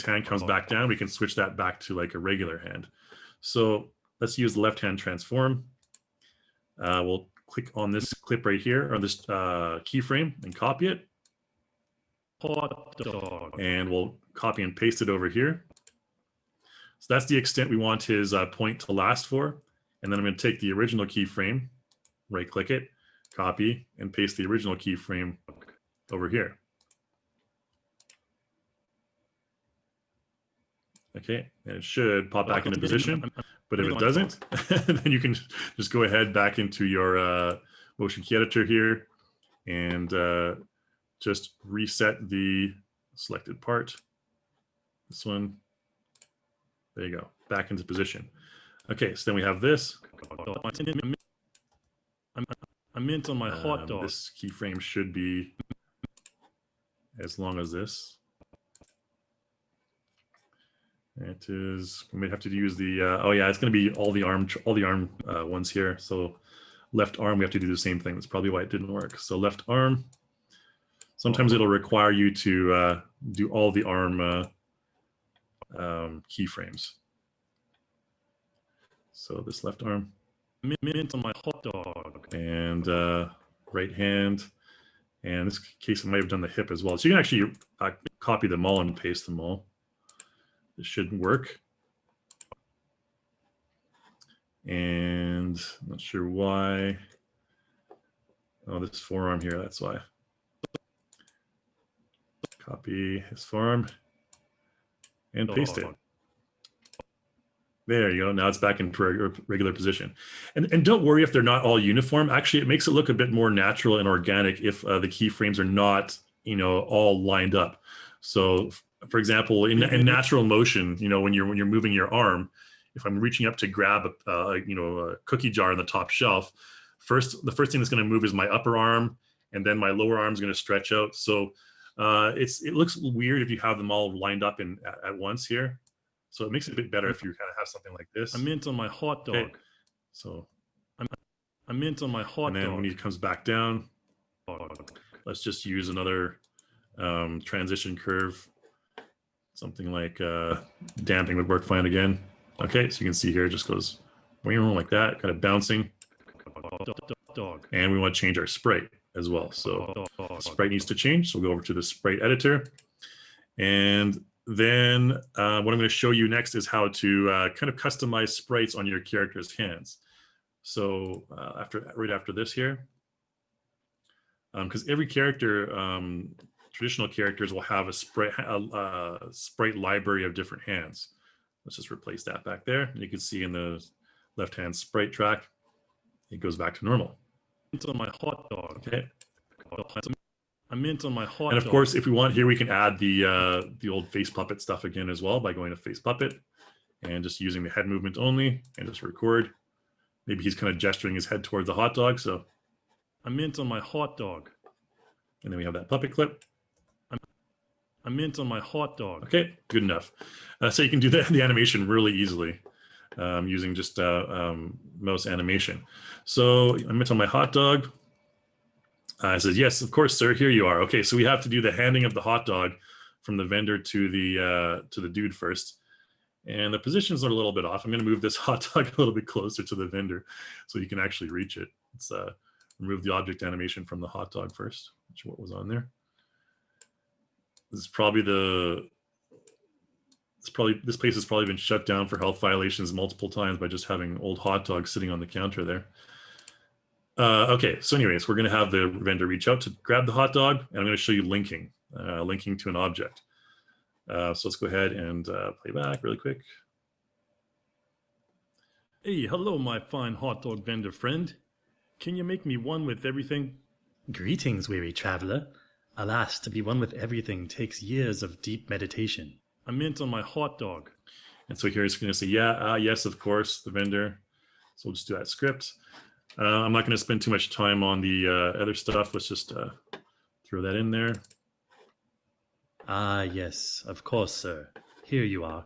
A: hand comes back down, we can switch that back to like a regular hand. So let's use the left hand transform. We'll click on this clip right here, or this keyframe, and copy it.
B: Hot dog.
A: And we'll copy and paste it over here. So that's the extent we want his point to last for. And then I'm going to take the original keyframe, right click it, copy, and paste the original keyframe over here. Okay, and it should pop back into position. But if it doesn't, then you can just go ahead back into your motion key editor here and just reset the selected part. This one. There you go, back into position. Okay, so then we have this.
B: I meant on my hot dog.
A: This keyframe should be as long as this. It is. We may have to use the. Oh yeah, it's going to be all the arm ones here. So left arm, we have to do the same thing. That's probably why it didn't work. So left arm. Sometimes it'll require you to do all the arm keyframes. So this left arm.
B: Mint on my hot dog.
A: And right hand. And in this case, I might have done the hip as well. So you can actually copy them all and paste them all. This should work. And I'm not sure why. Oh, this forearm here, that's why. Copy his forearm and paste it. There you go. Now it's back in regular position. And don't worry if they're not all uniform. Actually, it makes it look a bit more natural and organic if the keyframes are not, all lined up. So, for example, in natural motion, when you're moving your arm, if I'm reaching up to grab a cookie jar on the top shelf, the first thing that's going to move is my upper arm, and then my lower arm is going to stretch out. So it looks weird if you have them all lined up at once here. So it makes it a bit better if you kind of have something like this.
B: I meant on my hot dog.
A: Okay. So
B: I meant on my hot dog.
A: And then when he comes back down, let's just use another transition curve. Something like damping would work fine again. Okay, so you can see here it just goes like that, kind of bouncing. And we want to change our sprite as well. So sprite needs to change. So we'll go over to the sprite editor. And then what I'm going to show you next is how to kind of customize sprites on your character's hands. So right after this here, because every character, traditional characters will have a sprite library of different hands. Let's just replace that back there. You can see in the left-hand sprite track, it goes back to normal.
B: It's on my hot dog.
A: Okay.
B: I meant on my hot dog.
A: And of course, if we want here, we can add the old face puppet stuff again as well by going to face puppet and just using the head movement only and just record. Maybe he's kind of gesturing his head towards the hot dog. So
B: I meant on my hot dog.
A: And then we have that puppet clip.
B: I meant on my hot dog.
A: Okay, good enough. So you can do the animation really easily using just mouse animation. So I meant on my hot dog. I said, yes, of course, sir, here you are. Okay, so we have to do the handing of the hot dog from the vendor to the dude first. And the positions are a little bit off. I'm going to move this hot dog a little bit closer to the vendor so you can actually reach it. Let's remove the object animation from the hot dog first, which is what was on there. This place has probably been shut down for health violations multiple times by just having old hot dogs sitting on the counter there. Okay, so anyways, we're going to have the vendor reach out to grab the hot dog, and I'm going to show you linking to an object. So let's go ahead and play back really quick.
B: Hey, hello, my fine hot dog vendor friend. Can you make me one with everything?
C: Greetings, weary traveler. Alas, to be one with everything takes years of deep meditation.
B: I meant on my hot dog.
A: And so here it's going to say, yeah, yes, of course, the vendor. So we'll just do that script. I'm not going to spend too much time on the other stuff. Let's just throw that in there.
C: Ah, yes, of course, sir. Here you are.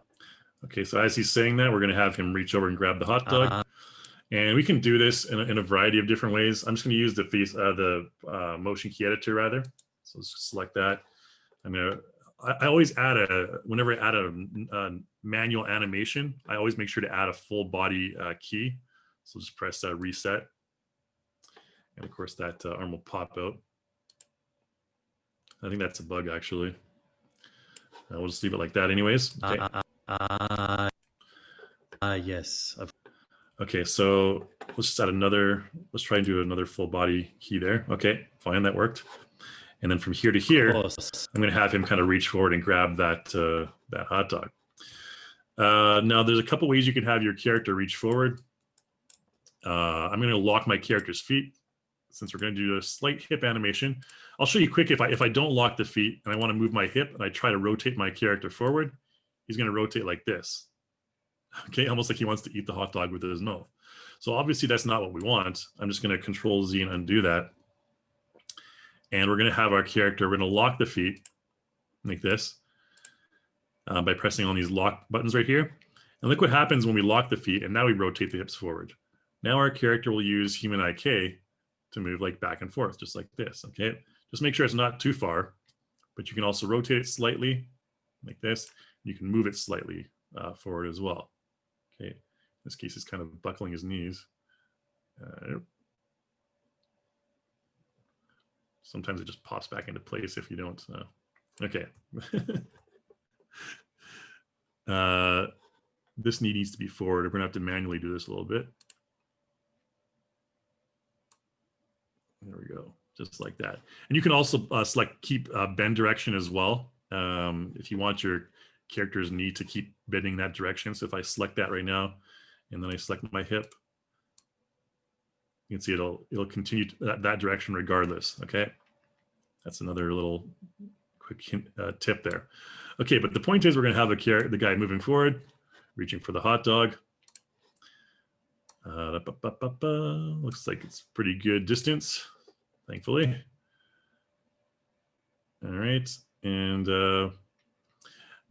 A: Okay, so as he's saying that, we're going to have him reach over and grab the hot dog. And we can do this in a variety of different ways. I'm just going to use the motion key editor rather. So let's select that. I always add whenever I add a manual animation, I always make sure to add a full body key. So just press reset. And of course that arm will pop out. I think that's a bug actually. We'll just leave it like that anyways. Okay.
B: Yes.
A: Okay, so let's just add let's try and do another full body key there. Okay, fine, that worked. And then from here to here, I'm going to have him kind of reach forward and grab that hot dog. Now, there's a couple ways you can have your character reach forward. I'm going to lock my character's feet since we're going to do a slight hip animation. I'll show you quick if I don't lock the feet and I want to move my hip and I try to rotate my character forward, he's going to rotate like this. Okay, almost like he wants to eat the hot dog with his mouth. So obviously that's not what we want. I'm just going to Control Z and undo that. And we're going to have our character, we're going to lock the feet like this by pressing on these lock buttons right here. And look what happens when we lock the feet and now we rotate the hips forward. Now our character will use human IK to move like back and forth, just like this, okay? Just make sure it's not too far, but you can also rotate it slightly like this. You can move it slightly forward as well. Okay, in this case, he's kind of buckling his knees. Sometimes it just pops back into place if you don't. Okay. This knee needs to be forward. We're going to have to manually do this a little bit. There we go, just like that. And you can also select keep bend direction as well. If you want your character's knee to keep bending that direction. So if I select that right now, and then I select my hip, you can see it'll continue that direction regardless. Okay, that's another little quick tip there. Okay, but the point is we're going to have the guy moving forward, reaching for the hot dog. Looks like it's pretty good distance, thankfully. All right, and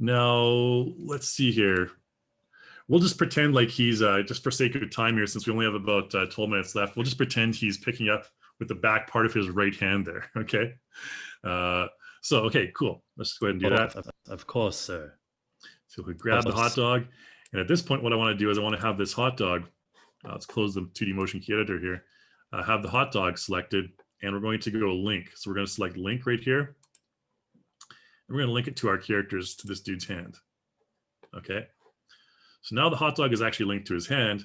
A: now let's see here. We'll just pretend like he's, just for sake of time here, since we only have about 12 minutes left, we'll just pretend he's picking up with the back part of his right hand there, okay? So, okay, cool. Let's just go ahead and do that.
B: Of course, sir.
A: So we grab the hot dog. And at this point, what I want to do is I want to have this hot dog, let's close the 2D motion key editor here, have the hot dog selected, and we're going to go link. So we're going to select link right here. And we're going to link it to our characters to this dude's hand. Okay. So now the hot dog is actually linked to his hand.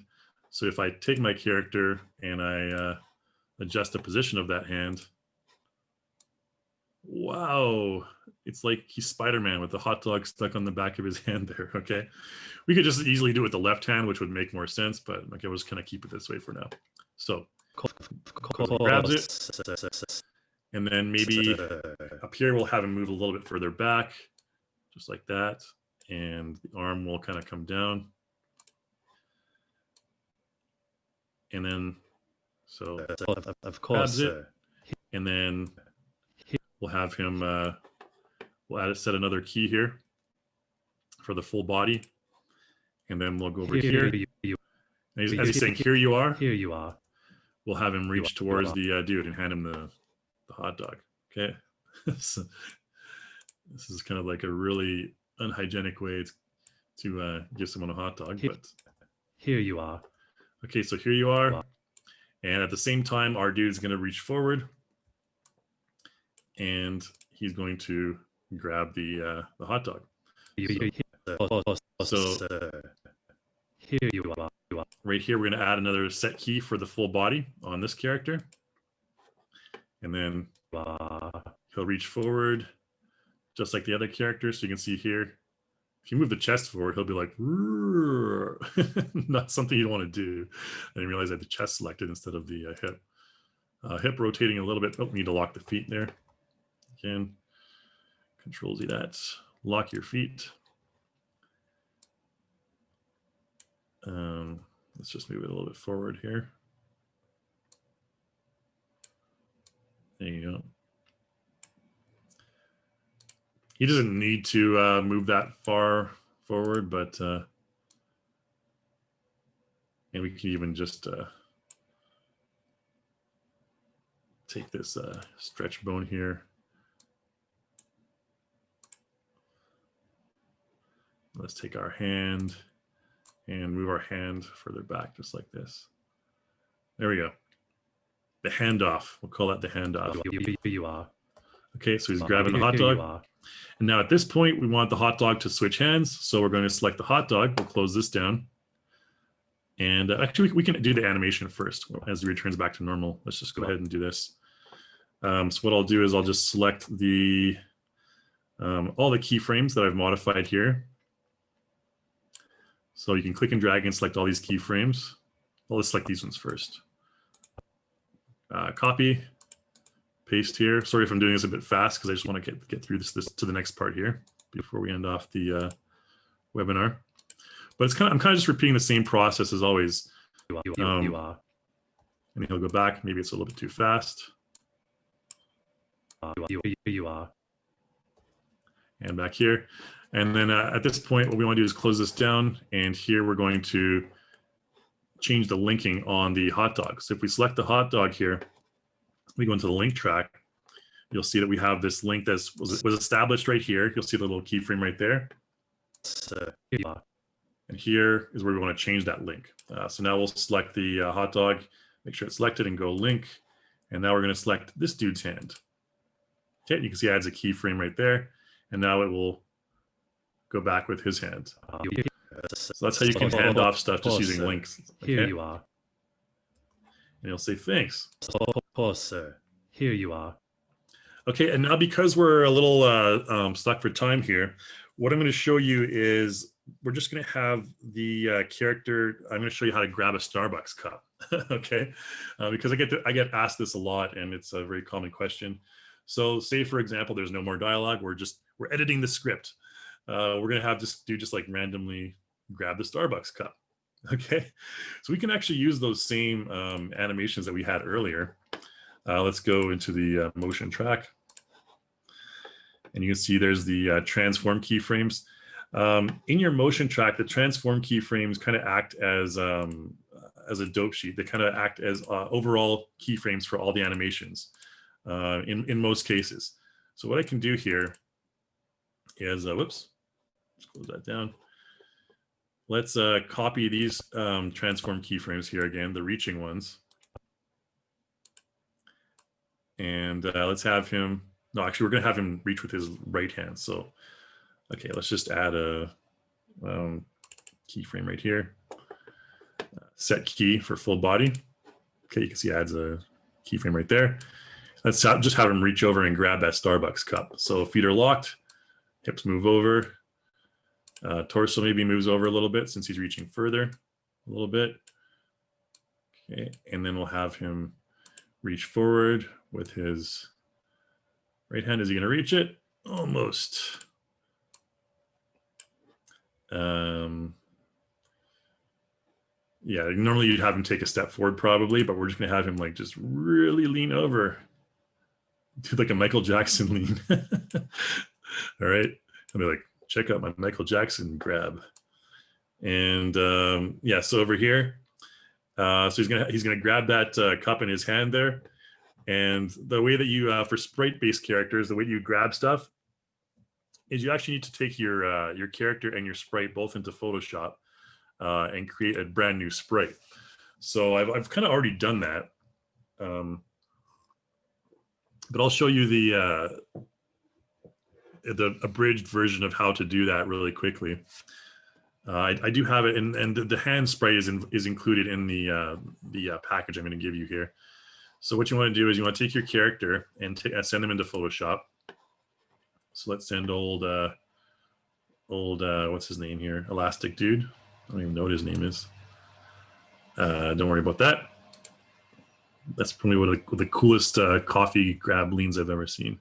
A: So if I take my character and I adjust the position of that hand, wow, it's like he's Spider-Man with the hot dog stuck on the back of his hand there, okay? We could just easily do it with the left hand, which would make more sense, but okay, we'll just kind of keep it this way for now. So grabs it, and then maybe up here we'll have him move a little bit further back, just like that, and the arm will kind of come down. And then, so
B: of course,
A: sir. And then we'll have him, we'll set another key here for the full body. And then we'll go over here. As he's saying, here you are.
B: Here you are.
A: We'll have him reach towards the dude and hand him the hot dog. Okay. So this is kind of like a really unhygienic way to give someone a hot dog. But
B: here you are.
A: Okay, so here you are. And at the same time, our dude's going to reach forward. And he's going to grab the hot dog. So
B: here you are.
A: Right here, we're going to add another set key for the full body on this character. And then he'll reach forward just like the other characters. So you can see here, if you move the chest forward, he'll be like, not something you want to do. I didn't realize I had the chest selected instead of the hip. Hip rotating a little bit. Oh, need to lock the feet there. Again, Control Z that. Lock your feet. Let's just move it a little bit forward here. There you go. He doesn't need to move that far forward, but And we can even just take this stretch bone here. Let's take our hand and move our hand further back, just like this. There we go. The handoff. We'll call that the handoff.
C: Here you are.
A: Okay, so he's grabbing the hot dog. And now at this point, we want the hot dog to switch hands. So we're going to select the hot dog. We'll close this down. And actually, we can do the animation first as he returns back to normal. Let's just go ahead and do this. So what I'll do is I'll just select the all the keyframes that I've modified here. So you can click and drag and select all these keyframes. Well, let's select these ones first. Copy, paste here. Sorry if I'm doing this a bit fast because I just want to get through this to the next part here before we end off the webinar. But it's I'm kind of just repeating the same process as always.
C: You are.
A: And he'll go back. Maybe it's a little bit too fast.
C: You are.
A: And back here. And then at this point, what we want to do is close this down. And here we're going to change the linking on the hot dog. So if we select the hot dog here, we go into the link track, you'll see that we have this link that was established right here. You'll see the little keyframe right there.
C: Here you are.
A: And here is where we want to change that link. So now we'll select the hot dog, make sure it's selected and go link. And now we're going to select this dude's hand. Okay, you can see it adds a keyframe right there. And now it will go back with his hand. So that's how you can hand off stuff just using links. Okay?
C: Here you are.
A: And you'll say thanks.
C: Pause, sir. Here you are.
A: Okay, and now because we're a little stuck for time here, what I'm going to show you is we're just going to have the character. I'm going to show you how to grab a Starbucks cup. Okay, because I get asked this a lot, and it's a very common question. So, say for example, there's no more dialogue. We're editing the script. We're going to have this dude just like randomly grab the Starbucks cup. Okay, so we can actually use those same animations that we had earlier. Let's go into the motion track. And you can see there's the transform keyframes. In your motion track, the transform keyframes kind of act as a dope sheet. They kind of act as overall keyframes for all the animations in most cases. So what I can do here is, whoops, let's close that down. Let's copy these transform keyframes here again, the reaching ones. And let's have him, no, actually, we're going to have him reach with his right hand. So, okay, let's just add a keyframe right here. Set key for full body. Okay, you can see it adds a keyframe right there. Let's just have him reach over and grab that Starbucks cup. So feet are locked, hips move over. Torso maybe moves over a little bit since he's reaching further a little bit. Okay, and then we'll have him reach forward with his right hand. Is he going to reach it? Almost. Yeah, normally you'd have him take a step forward probably, but we're just going to have him like just really lean over. Do like a Michael Jackson lean. All right. I'll be like, check out my Michael Jackson grab. And yeah, so over here, so he's gonna grab that cup in his hand there. And the way that you for sprite-based characters, the way you grab stuff is you actually need to take your character and your sprite both into Photoshop and create a brand new sprite. So I've kind of already done that, but I'll show you the abridged version of how to do that really quickly. I do have it, and the hand sprite is included in the package I'm going to give you here. So what you want to do is you want to take your character and send them into Photoshop. So let's send old what's his name here? Elastic Dude. I don't even know what his name is. Don't worry about that. That's probably one of the coolest coffee grab leans I've ever seen.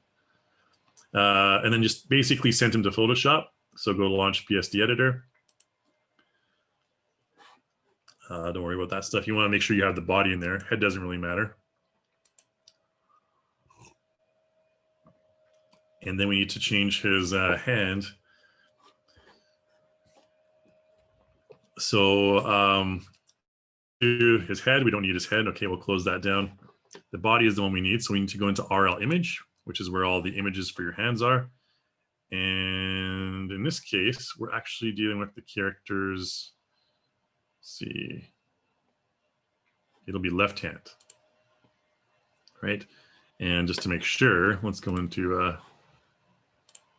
A: And then just basically send him to Photoshop. So go to launch PSD editor. Don't worry about that stuff. You want to make sure you have the body in there. Head doesn't really matter. And then we need to change his hand. So to his head. We don't need his head. Okay, we'll close that down. The body is the one we need. So we need to go into RL image, which is where all the images for your hands are. And in this case, we're actually dealing with the characters. Let's see. It'll be left hand, right? And just to make sure, let's go into,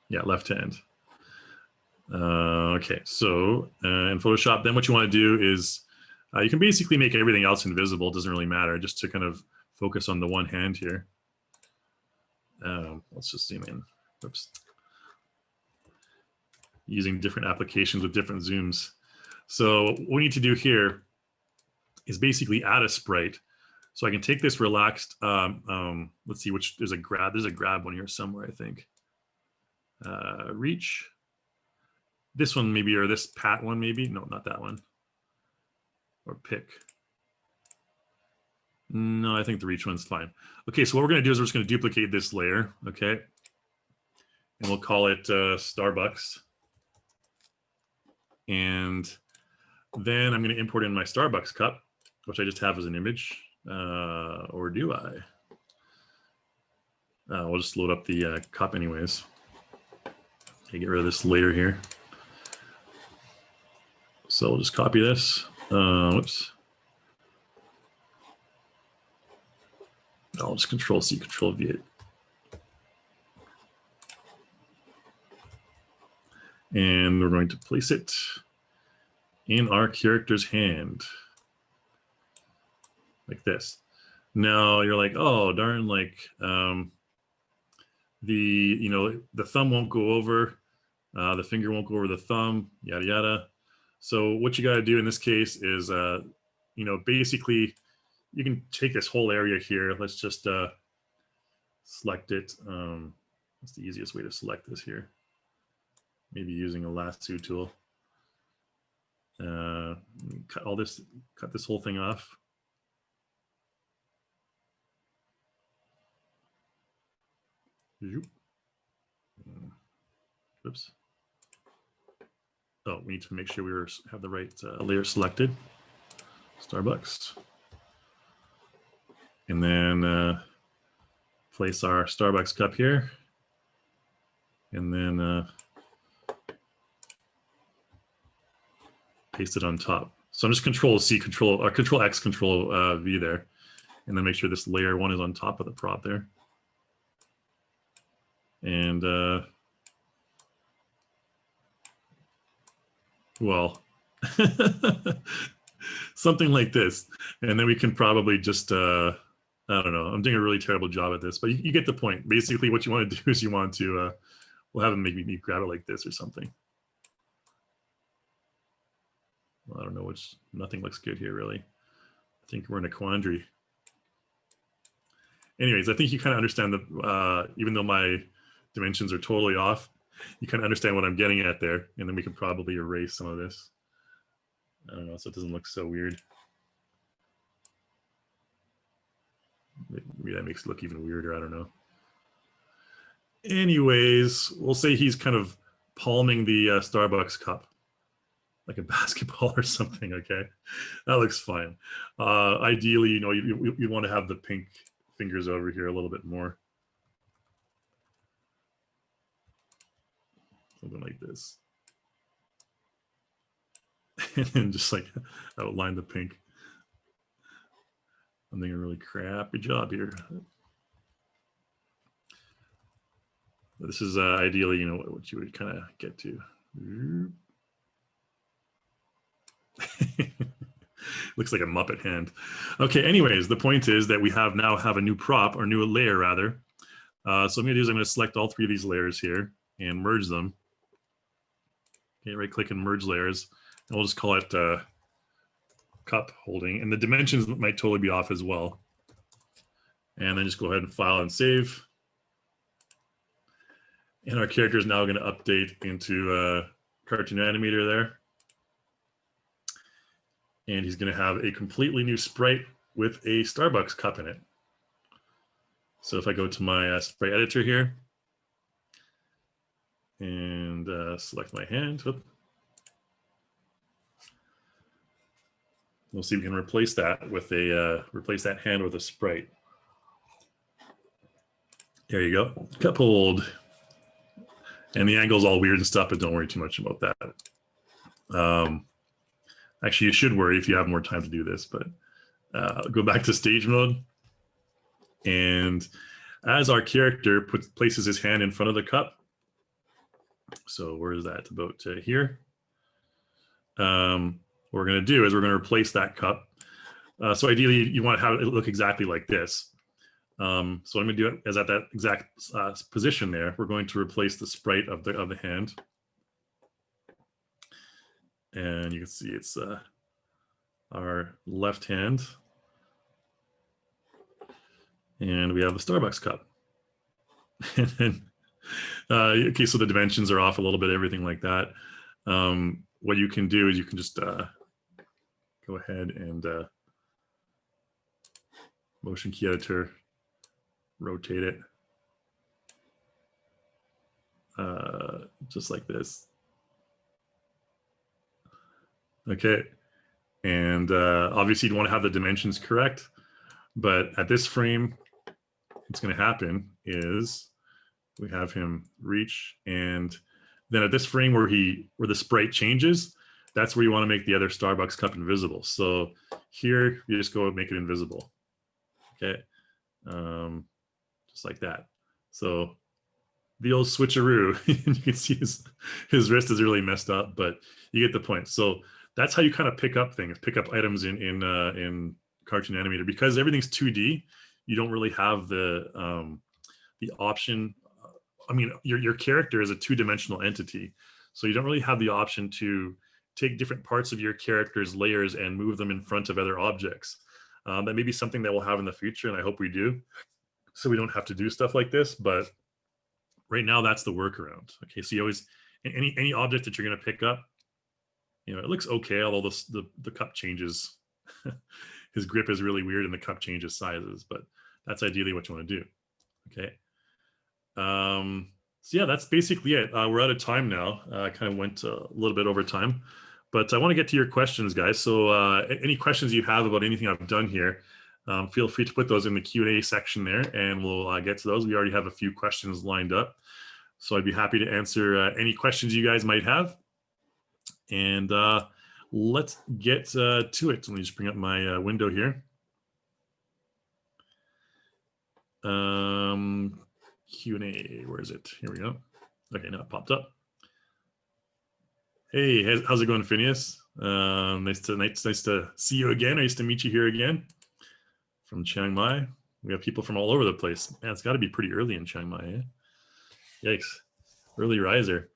A: yeah, left hand. Okay, so in Photoshop, then what you want to do is you can basically make everything else invisible. It doesn't really matter, just to kind of focus on the one hand here. Let's just zoom in. Oops. Using different applications with different zooms. So what we need to do here is basically add a sprite. So I can take this relaxed, let's see which, there's a grab one here somewhere, I think. Reach. This one maybe, or this pat one maybe. No, not that one. Or pick. No, I think the reach one's fine. Okay, so what we're going to do is we're just going to duplicate this layer, okay? And we'll call it Starbucks. And then I'm going to import in my Starbucks cup, which I just have as an image. Or do I? We'll just load up the cup anyways. Okay, get rid of this layer here. So we'll just copy this. Whoops. I'll just Control-C, Control-V it. And we're going to place it in our character's hand. Like this. Now you're like, oh, darn, like the thumb won't go over, the finger won't go over the thumb, yada, yada. So what you got to do in this case is, basically you can take this whole area here. Let's just select it. What's the easiest way to select this here? Maybe using a lasso tool. Cut this whole thing off. Oops. Oh, we need to make sure we have the right layer selected. Starbucks. And then place our Starbucks cup here. And then paste it on top. So I'm just Control-C, Control-X, Control-V there. And then make sure this layer one is on top of the prop there. And well, something like this. And then we can probably just, I don't know, I'm doing a really terrible job at this, but you get the point. Basically what you want to do is you want to, we'll have them make me grab it like this or something. Well, I don't know, nothing looks good here really. I think we're in a quandary. Anyways, I think you kind of understand that even though my dimensions are totally off, you kind of understand what I'm getting at there. And then we can probably erase some of this. I don't know, so it doesn't look so weird. Maybe that makes it look even weirder, I don't know. Anyways, we'll say he's kind of palming the Starbucks cup like a basketball or something, okay? That looks fine. Ideally, you want to have the pink fingers over here a little bit more. Something like this. And then just like outline the pink. I'm doing a really crappy job here. This is ideally, what you would kind of get to. Looks like a Muppet hand. Okay, anyways, the point is that we now have a new prop, or new layer rather. So what I'm going to do is I'm going to select all three of these layers here and merge them. Okay, right click and merge layers. And we'll just call it cup holding. And the dimensions might totally be off as well. And then just go ahead and file and save. And our character is now going to update into Cartoon Animator there. And he's going to have a completely new sprite with a Starbucks cup in it. So if I go to my sprite editor here and select my hand, we'll see if we can replace that with a replace that hand with a sprite. There you go, cup hold. And the angle's all weird and stuff, but don't worry too much about that. Actually, you should worry if you have more time to do this, but go back to stage mode. And as our character places his hand in front of the cup, so where is that? About here. What we're going to do is we're going to replace that cup. So ideally, you want to have it look exactly like this. So what I'm going to do is at that exact position there, we're going to replace the sprite of the hand. And you can see it's our left hand. And we have the Starbucks cup. And then, okay, so the dimensions are off a little bit, everything like that. What you can do is you can just go ahead and motion key editor, rotate it just like this. Okay, and obviously you'd want to have the dimensions correct, but at this frame, what's going to happen is we have him reach, and then at this frame where the sprite changes, that's where you want to make the other Starbucks cup invisible. So here you just go and make it invisible. Okay, just like that. So the old switcheroo, you can see his wrist is really messed up, but you get the point. So that's how you kind of pick up things, pick up items in Cartoon Animator. Because everything's 2D, you don't really have the option. I mean, your character is a two-dimensional entity, so you don't really have the option to take different parts of your character's layers and move them in front of other objects. That may be something that we'll have in the future, and I hope we do, so we don't have to do stuff like this. But right now, that's the workaround. Okay, so you always, any object that you're going to pick up, you know, it looks okay, although the cup changes. His grip is really weird, and the cup changes sizes, but that's ideally what you want to do. Okay. So yeah, that's basically it. We're out of time now. I kind of went a little bit over time, but I want to get to your questions, guys. So any questions you have about anything I've done here, feel free to put those in the Q&A section there, and we'll get to those. We already have a few questions lined up, so I'd be happy to answer any questions you guys might have. And let's get to it. Let me just bring up my window here. Q&A, where is it? Here we go. Okay, now it popped up. Hey, how's it going, Phineas? Nice to see you again. Nice to meet you here again from Chiang Mai. We have people from all over the place. Man, it's got to be pretty early in Chiang Mai, eh? Yikes, early riser.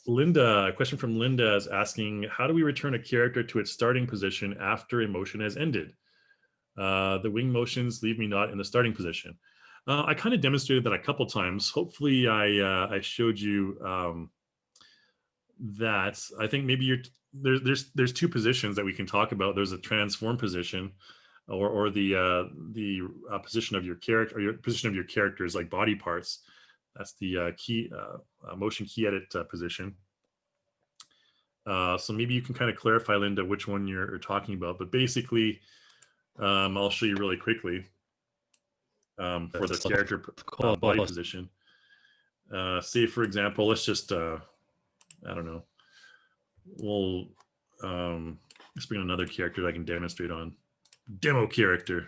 A: Linda, a question from Linda is asking, how do we return a character to its starting position after a motion has ended? The wing motions leave me not in the starting position. I kind of demonstrated that a couple times. Hopefully I showed you that. I think maybe there's two positions that we can talk about. There's a transform position, or the position of your character, or your position of your characters, like body parts. That's the motion key edit position. So maybe you can kind of clarify, Linda, which one you're talking about. But basically, I'll show you really quickly for the character body position. Say, for example, let's just, I don't know. We'll let's bring another character that I can demonstrate on. Demo character.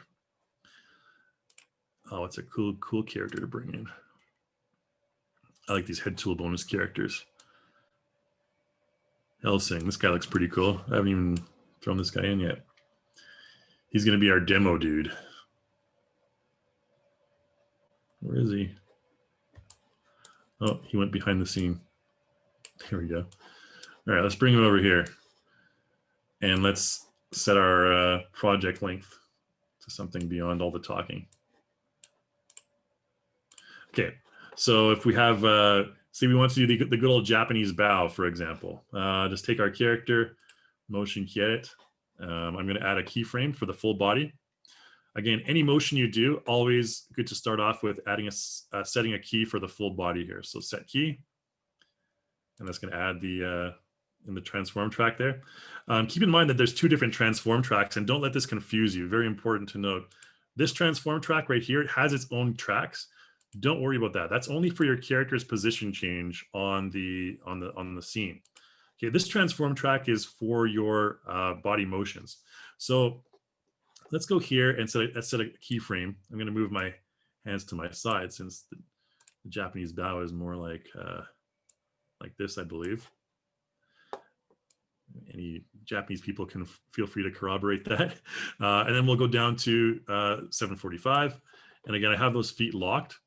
A: Oh, it's a cool character to bring in. I like these head tool bonus characters. Helsing, this guy looks pretty cool. I haven't even thrown this guy in yet. He's going to be our demo dude. Where is he? Oh, he went behind the scene. Here we go. All right, let's bring him over here. And let's set our project length to something beyond all the talking. Okay, so if we have, say we want to do the good old Japanese bow, for example. Just take our character, motion key edit. I'm going to add a keyframe for the full body. Again, any motion you do, always good to start off with adding setting a key for the full body here. So set key, and that's going to add the in the transform track there. Keep in mind that there's two different transform tracks, and don't let this confuse you. Very important to note. This transform track right here has its own tracks. Don't worry about that. That's only for your character's position change on the scene. Okay, this transform track is for your body motions. So let's go here and set a keyframe. I'm going to move my hands to my side since the Japanese bow is more like this, I believe. Any Japanese people can feel free to corroborate that. And then we'll go down to 745. And again, I have those feet locked.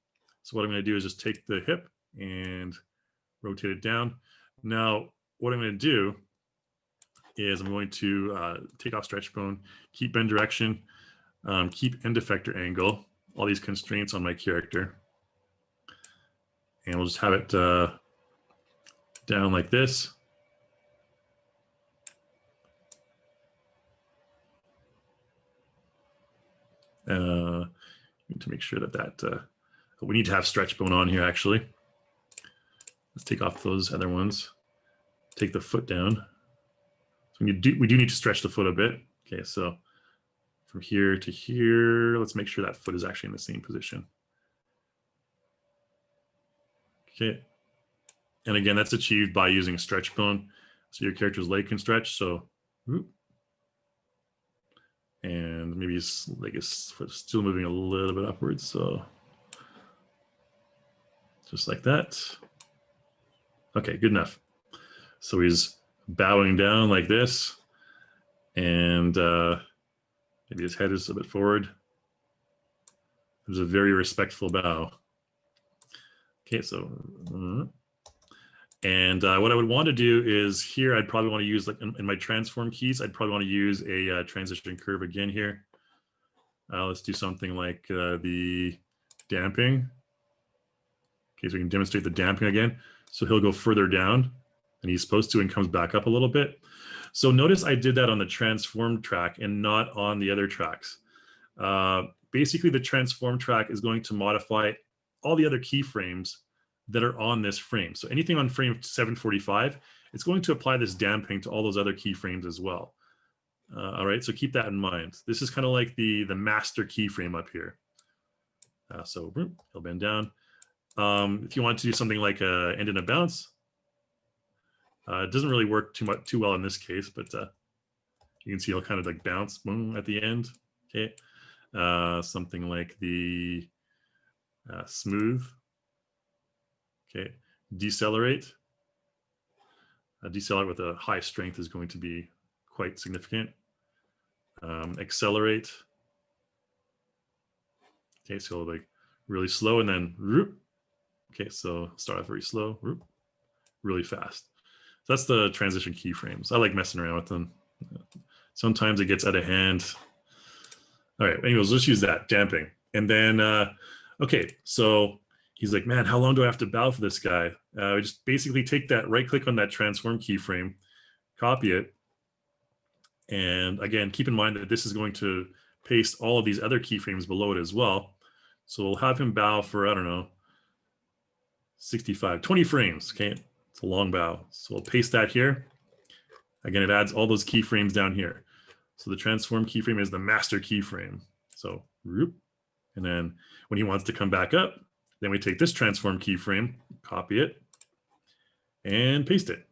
A: So what I'm going to do is just take the hip and rotate it down. Now, what I'm going to do is I'm going to take off stretch bone, keep bend direction, keep end effector angle, all these constraints on my character. And we'll just have it down like this. To make sure that we need to have stretch bone on here actually. Let's take off those other ones. Take the foot down. So we do need to stretch the foot a bit. Okay, so from here to here, let's make sure that foot is actually in the same position. Okay, and again, that's achieved by using a stretch bone. So your character's leg can stretch. So, and maybe his leg is still moving a little bit upwards. So just like that. Okay, good enough. So he's bowing down like this, and maybe his head is a bit forward. There's a very respectful bow. Okay, so, and what I would want to do is here, I'd probably want to use, like in my transform keys, I'd probably want to use a transition curve again here. Let's do something like the damping. Okay, so we can demonstrate the damping again. So he'll go further down, and he's supposed to, and comes back up a little bit. So notice I did that on the transform track and not on the other tracks. Basically, the transform track is going to modify all the other keyframes that are on this frame. So anything on frame 745, it's going to apply this damping to all those other keyframes as well. All right, so keep that in mind. This is kind of like the master keyframe up here. So he'll bend down. If you want to do something like a end and a bounce, it doesn't really work too well in this case, but you can see he'll kind of like bounce boom at the end. Okay, something like the smooth. Okay, decelerate. Decelerate with a high strength is going to be quite significant. Accelerate. Okay, so like really slow and then whoop. Okay, so start off very slow, whoop, really fast. So that's the transition keyframes. I like messing around with them. Sometimes it gets out of hand. All right, anyways, let's use that, damping. And then, okay, so he's like, man, how long do I have to bow for this guy? We just basically take that, right click on that transform keyframe, copy it. And again, keep in mind that this is going to paste all of these other keyframes below it as well. So we'll have him bow for, I don't know, 20 frames, okay? It's a long bow. So we'll paste that here. Again, it adds all those keyframes down here. So the transform keyframe is the master keyframe. So, whoop. And then when he wants to come back up, then we take this transform keyframe, copy it, and paste it.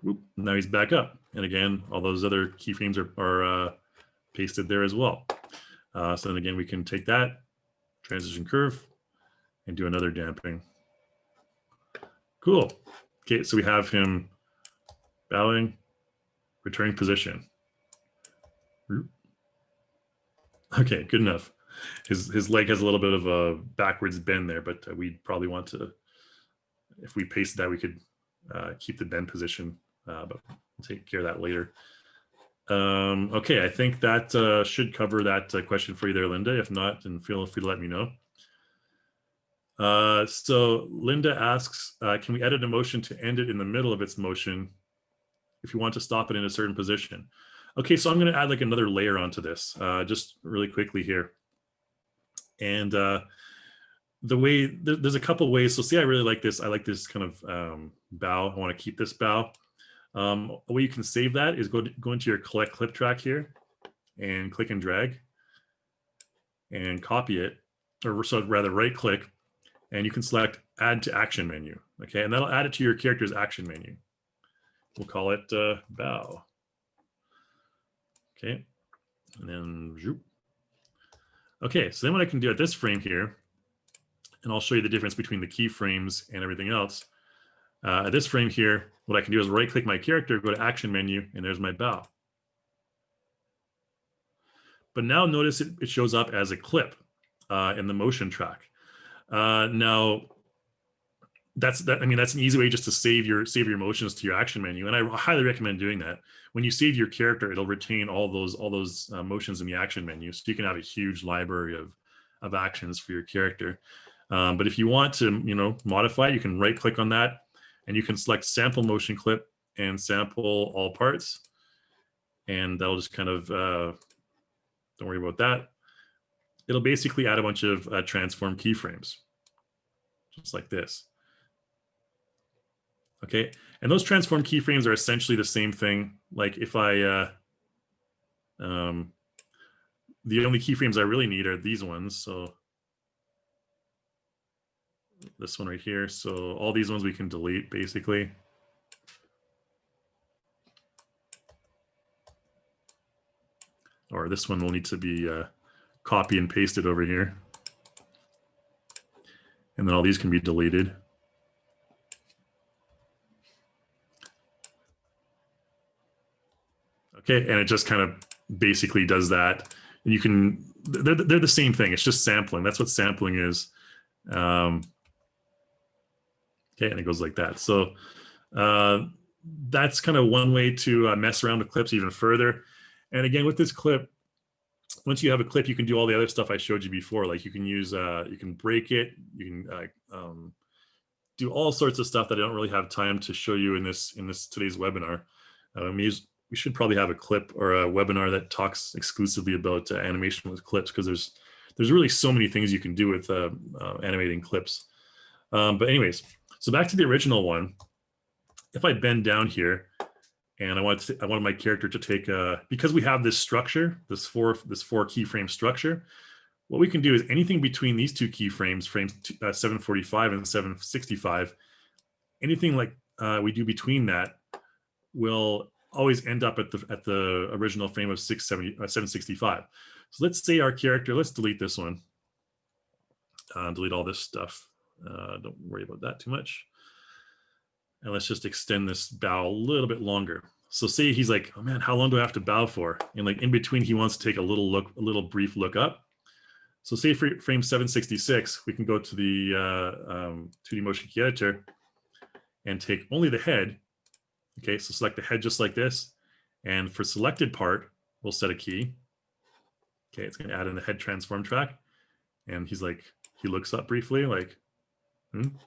A: Whoop. Now he's back up. And again, all those other keyframes are pasted there as well. So then again, we can take that transition curve and do another damping. Cool. Okay, so we have him bowing, returning position. Okay, good enough. His leg has a little bit of a backwards bend there, but we'd probably want to, if we pasted that, we could keep the bend position, but we'll take care of that later. Okay, I think that should cover that question for you there, Linda. If not, then feel free to let me know. So Linda asks, can we edit a motion to end it in the middle of its motion if you want to stop it in a certain position? Okay, so I'm going to add like another layer onto this just really quickly here. And the way there's a couple ways. So see, I really like this. I like this kind of bow. I want to keep this bow. A way you can save that is go into your collect clip track here and click and drag and copy it, or so rather right click, and you can select add to action menu. Okay, and that'll add it to your character's action menu. We'll call it bow. Okay, and then zoop. Okay, so then what I can do at this frame here, and I'll show you the difference between the keyframes and everything else. At this frame here, what I can do is right click my character, go to action menu, and there's my bow. But now notice it shows up as a clip in the motion track. Now, I mean, that's an easy way just to save your motions to your action menu, and I highly recommend doing that. When you save your character, it'll retain all those motions in the action menu, so you can have a huge library of actions for your character. But if you want to, modify it, you can right click on that, and you can select sample motion clip and sample all parts, and that'll just kind of don't worry about that. It'll basically add a bunch of transform keyframes, just like this. Okay, and those transform keyframes are essentially the same thing. Like if I, the only keyframes I really need are these ones. So this one right here. So all these ones we can delete basically. Or this one will need to be copy and pasted over here. And then all these can be deleted. Okay, and it just kind of basically does that. And you can, they're the same thing. It's just sampling. That's what sampling is. Okay, and it goes like that. So that's kind of one way to mess around with clips even further. And again, with this clip, once you have a clip, you can do all the other stuff I showed you before. Like you can use, you can break it. You can do all sorts of stuff that I don't really have time to show you in this today's webinar. We should probably have a clip or a webinar that talks exclusively about animation with clips, because there's really so many things you can do with animating clips. But anyways, so back to the original one. If I bend down here and I wanted my character to take because we have this structure, this four keyframe structure, what we can do is anything between these two keyframes, frames 745 and 765, anything like we do between that will always end up at the original frame of 765. So let's say our character, let's delete this one, delete all this stuff. Don't worry about that too much. And let's just extend this bow a little bit longer. So say he's like, oh man, how long do I have to bow for? And like in between, he wants to take a little brief look up. So say for frame 766, we can go to the 2D motion key editor and take only the head. Okay, so select the head just like this. And for selected part, we'll set a key. Okay, it's going to add in the head transform track. And he's like, he looks up briefly, like, and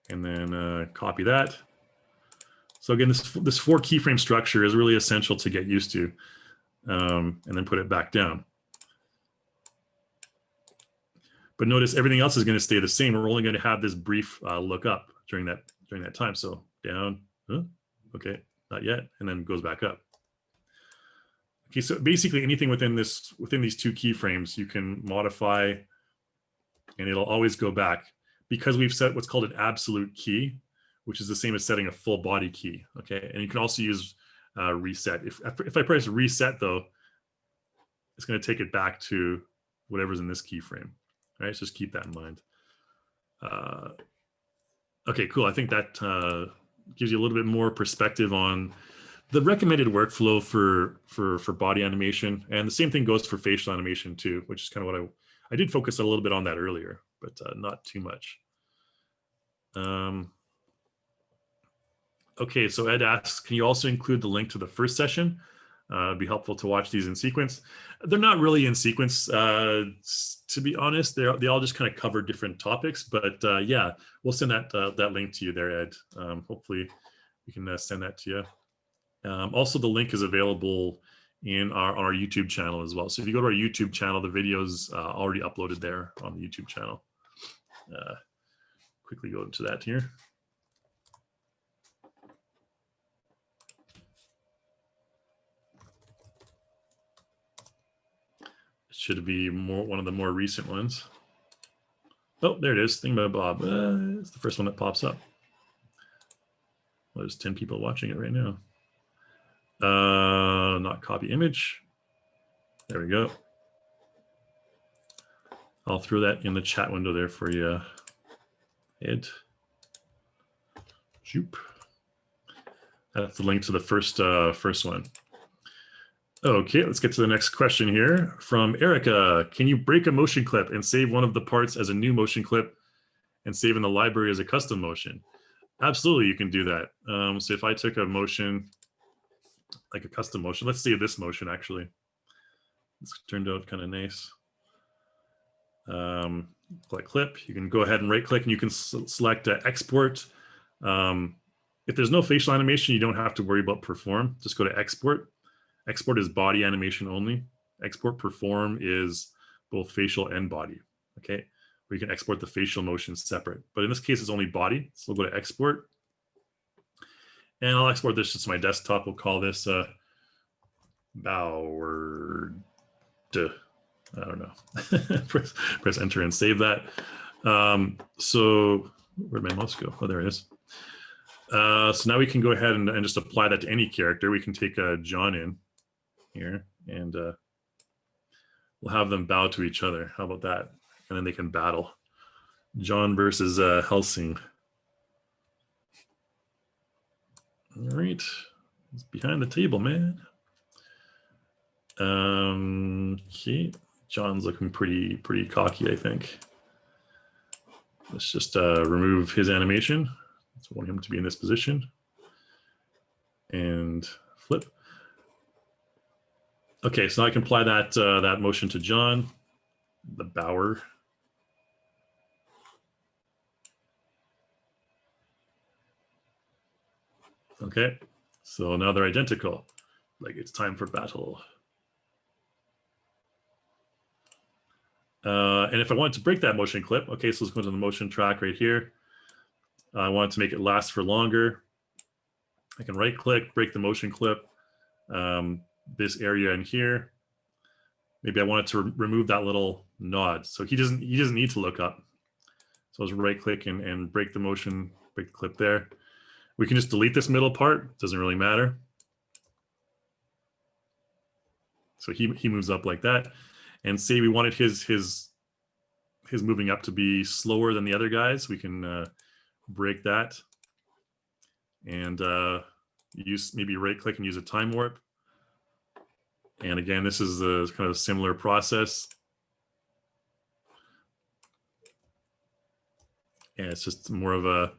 A: then copy that. So again, this four keyframe structure is really essential to get used to, and then put it back down. But notice everything else is going to stay the same. We're only going to have this brief look up during that time. So down, okay, not yet, and then goes back up. Okay, so basically anything within these two keyframes you can modify, and it'll always go back, because we've set what's called an absolute key, which is the same as setting a full body key. Okay, and you can also use reset. If I press reset though, it's going to take it back to whatever's in this keyframe. All right, so just keep that in mind. Okay, cool. I think that gives you a little bit more perspective on the recommended workflow for body animation, and the same thing goes for facial animation too, which is kind of what I did focus a little bit on that earlier, but not too much. Okay, so Ed asks, can you also include the link to the first session? It'd be helpful to watch these in sequence. They're not really in sequence, to be honest. They all just kind of cover different topics, but yeah, we'll send that link to you there, Ed. Hopefully we can send that to you. Also, the link is available in our YouTube channel as well. So if you go to our YouTube channel, the video's already uploaded there on the YouTube channel. Quickly go into that here. It should be one of the more recent ones. Oh, there it is. Thingamabob. It's the first one that pops up. Well, there's 10 people watching it right now. Not copy image. There we go. I'll throw that in the chat window there for you. Ed. Shoop. That's the link to the first one. Okay, let's get to the next question here from Erica. Can you break a motion clip and save one of the parts as a new motion clip and save in the library as a custom motion? Absolutely, you can do that. So if I took a motion, like a custom motion, let's save this motion actually. This turned out kind of nice. Click clip, you can go ahead and right click and you can select export. If there's no facial animation, you don't have to worry about perform. Just go to export. Export is body animation only. Export perform is both facial and body, okay? Or you can export the facial motion separate. But in this case, it's only body. So we'll go to export. And I'll export this just to my desktop. We'll call this Boward. I don't know. press enter and save that. So where'd my mouse go? Oh, there it is. So now we can go ahead and just apply that to any character. We can take John in here and we'll have them bow to each other. How about that? And then they can battle. John versus Helsing. All right. He's behind the table, man. Okay. John's looking pretty cocky, I think. Let's just remove his animation. So I want him to be in this position. And flip. Okay, so now I can apply that that motion to John, the bower. Okay, so now they're identical. Like it's time for battle. And if I wanted to break that motion clip, okay, so let's go to the motion track right here. I want to make it last for longer. I can right click, break the motion clip. This area in here. Maybe I wanted to remove that little nod. So he doesn't need to look up. So I'll just right click and break the motion, break the clip there. We can just delete this middle part. Doesn't really matter. So he moves up like that. And say we wanted his moving up to be slower than the other guys. We can break that and use maybe right click and use a time warp. And again, this is a kind of similar process. And it's just more of a,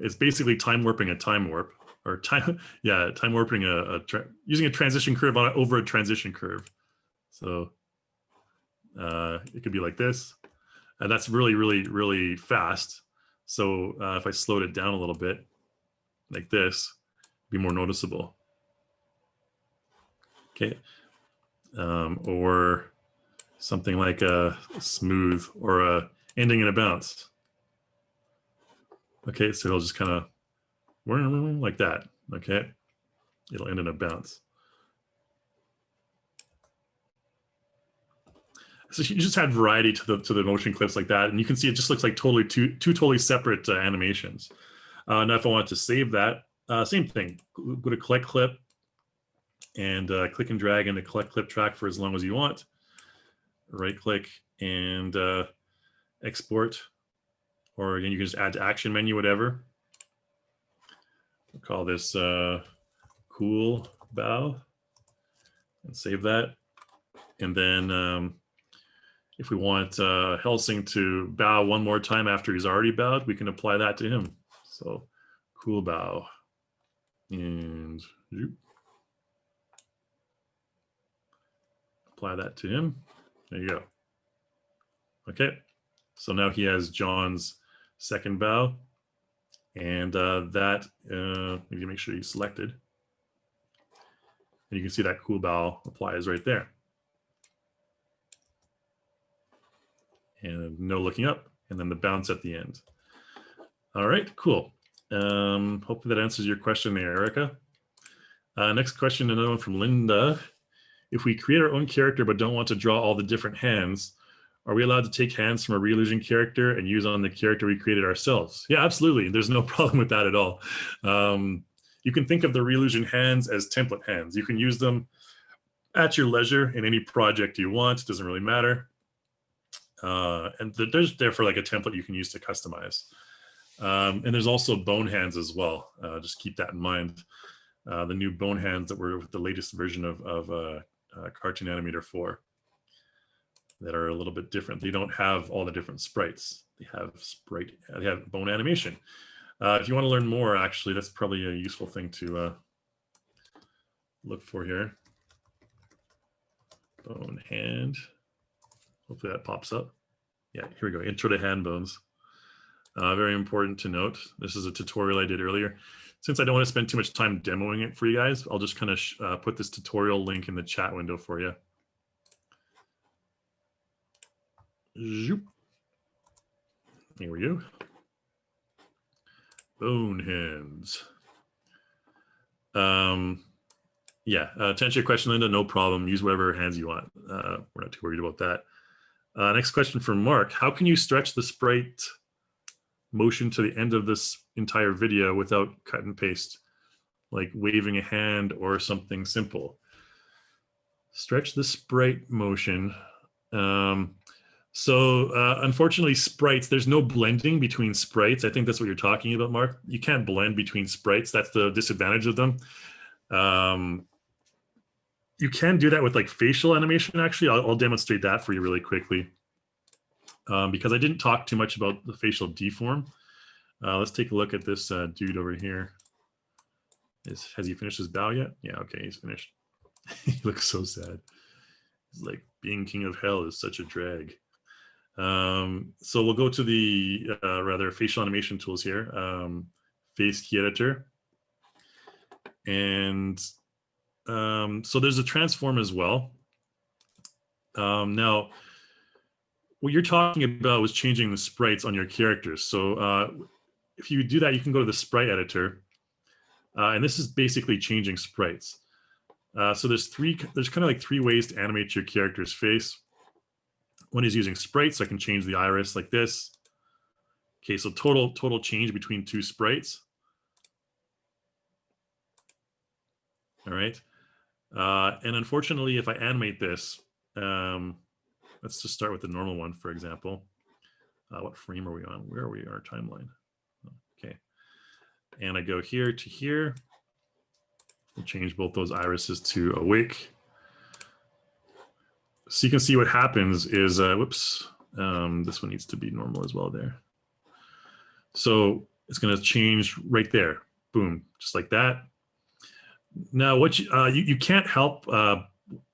A: it's basically time warping a time warp, or time warping using a transition curve over a transition curve. So it could be like this. And that's really fast. So if I slowed it down a little bit, like this, it'd be more noticeable. Okay, or something like a smooth or a ending in a bounce. Okay, so it'll just kind of like that. Okay, it'll end in a bounce. So you just add variety to the motion clips like that, and you can see it just looks like two totally separate animations. Now, if I want to save that, same thing. Go to collect clip. And click and drag into collect clip track for as long as you want. Right click and export, or again, you can just add to action menu, whatever. We'll call this cool bow and save that. And then if we want Helsing to bow one more time after he's already bowed, we can apply that to him. So cool bow and apply that to him. There you go. Okay, so now he has John's second bow, and that maybe make sure he's selected. And you can see that cool bow applies right there. And no looking up, and then the bounce at the end. All right, cool. Hopefully that answers your question there, Erica. Next question, another one from Linda. If we create our own character but don't want to draw all the different hands, are we allowed to take hands from a Reillusion character and use on the character we created ourselves? Yeah, absolutely. There's no problem with that at all. You can think of the Reillusion hands as template hands. You can use them at your leisure in any project you want. It doesn't really matter. And there's therefore like a template you can use to customize. And there's also bone hands as well. Just keep that in mind. The new bone hands that were with the latest version of Cartoon Animator 4 that are a little bit different. They don't have all the different sprites. They have bone animation. If you want to learn more, actually, that's probably a useful thing to look for here. Bone hand. Hopefully that pops up. Yeah, here we go. Intro to hand bones. Very important to note. This is a tutorial I did earlier. Since I don't want to spend too much time demoing it for you guys, I'll just kind of put this tutorial link in the chat window for you. Zoop. Here we go. Bone hands. Yeah, to answer your question, Linda, no problem. Use whatever hands you want. We're not too worried about that. Next question from Mark. How can you stretch the sprite motion to the end of this entire video without cut and paste, like waving a hand or something simple? Stretch the sprite motion. Unfortunately, sprites, there's no blending between sprites. I think that's what you're talking about, Mark. You can't blend between sprites. That's the disadvantage of them. You can do that with like facial animation, actually. I'll demonstrate that for you really quickly. Because I didn't talk too much about the facial deform. Let's take a look at this dude over here. Has he finished his bow yet? Yeah, okay, he's finished. He looks so sad. He's like, being king of hell is such a drag. So we'll go to the rather facial animation tools here. Face key editor. And so there's a transform as well. Now, what you're talking about was changing the sprites on your characters. So if you do that, you can go to the sprite editor. And this is basically changing sprites. So there's kind of like three ways to animate your character's face. One is using sprites, so I can change the iris like this. Okay, so total change between two sprites. All right. And unfortunately, if I animate this, let's just start with the normal one, for example. What frame are we on? Where are we in our timeline? Okay. And I go here to here. We'll change both those irises to awake. So you can see what happens is, whoops, this one needs to be normal as well there. So it's going to change right there. Boom, just like that. Now, what you can't help the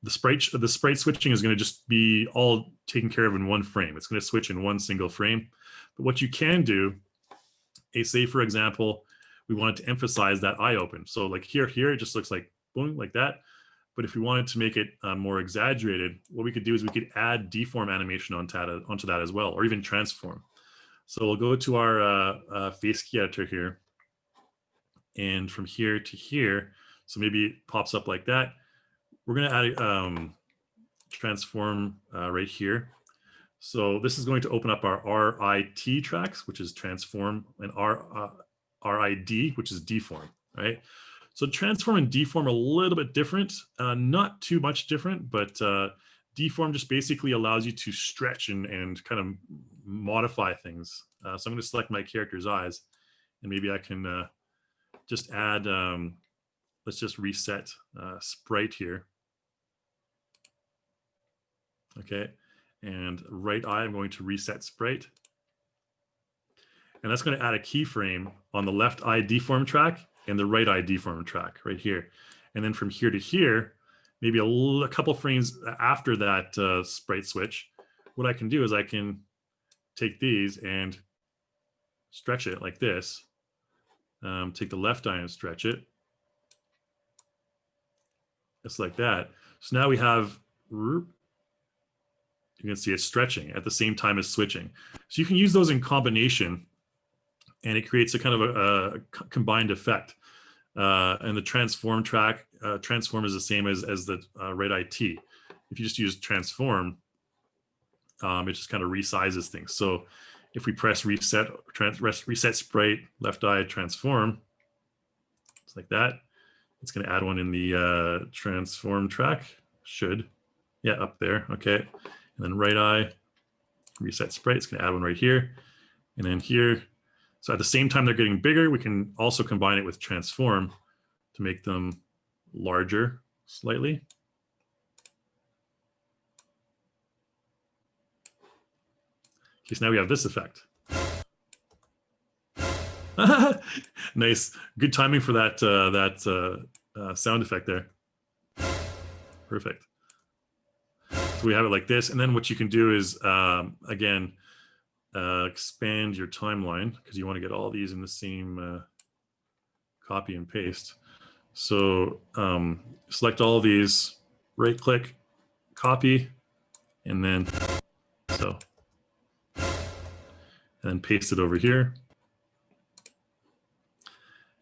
A: sprite switching is going to just be all taken care of in one frame. It's going to switch in one single frame. But what you can do is, say, for example, we wanted to emphasize that eye open. So like here, it just looks like boom, like that. But if we wanted to make it more exaggerated, what we could do is we could add deform animation onto that as well, or even transform. So we'll go to our face key editor here. And from here to here, so maybe it pops up like that. We're going to add a transform right here. So this is going to open up our RIT tracks, which is transform, and RID, which is deform, right? So transform and deform are a little bit different, not too much different, but deform just basically allows you to stretch and kind of modify things. So I'm going to select my character's eyes, and maybe I can just add, let's just reset sprite here. Okay, and right eye, I'm going to reset sprite. And that's going to add a keyframe on the left eye deform track and the right eye deform track right here. And then from here to here, maybe a couple frames after that sprite switch, what I can do is I can take these and stretch it like this. Take the left eye and stretch it. It's like that. So now we have, you can see it's stretching at the same time as switching. So you can use those in combination, and it creates a kind of a combined effect. And the transform track, transform is the same as the red IT. If you just use transform, it just kind of resizes things. So if we press reset, reset sprite, left eye, transform, it's like that. It's going to add one in the transform track. Should. Yeah, up there. Okay. And then right eye, reset sprite. It's going to add one right here. And then here. So at the same time they're getting bigger, we can also combine it with transform to make them larger slightly. Okay, so now we have this effect. Nice. Good timing for that sound effect there. Perfect. So we have it like this. And then what you can do is, again, expand your timeline because you want to get all these in the same copy and paste. So select all of these, right click, copy, and then so, and then paste it over here.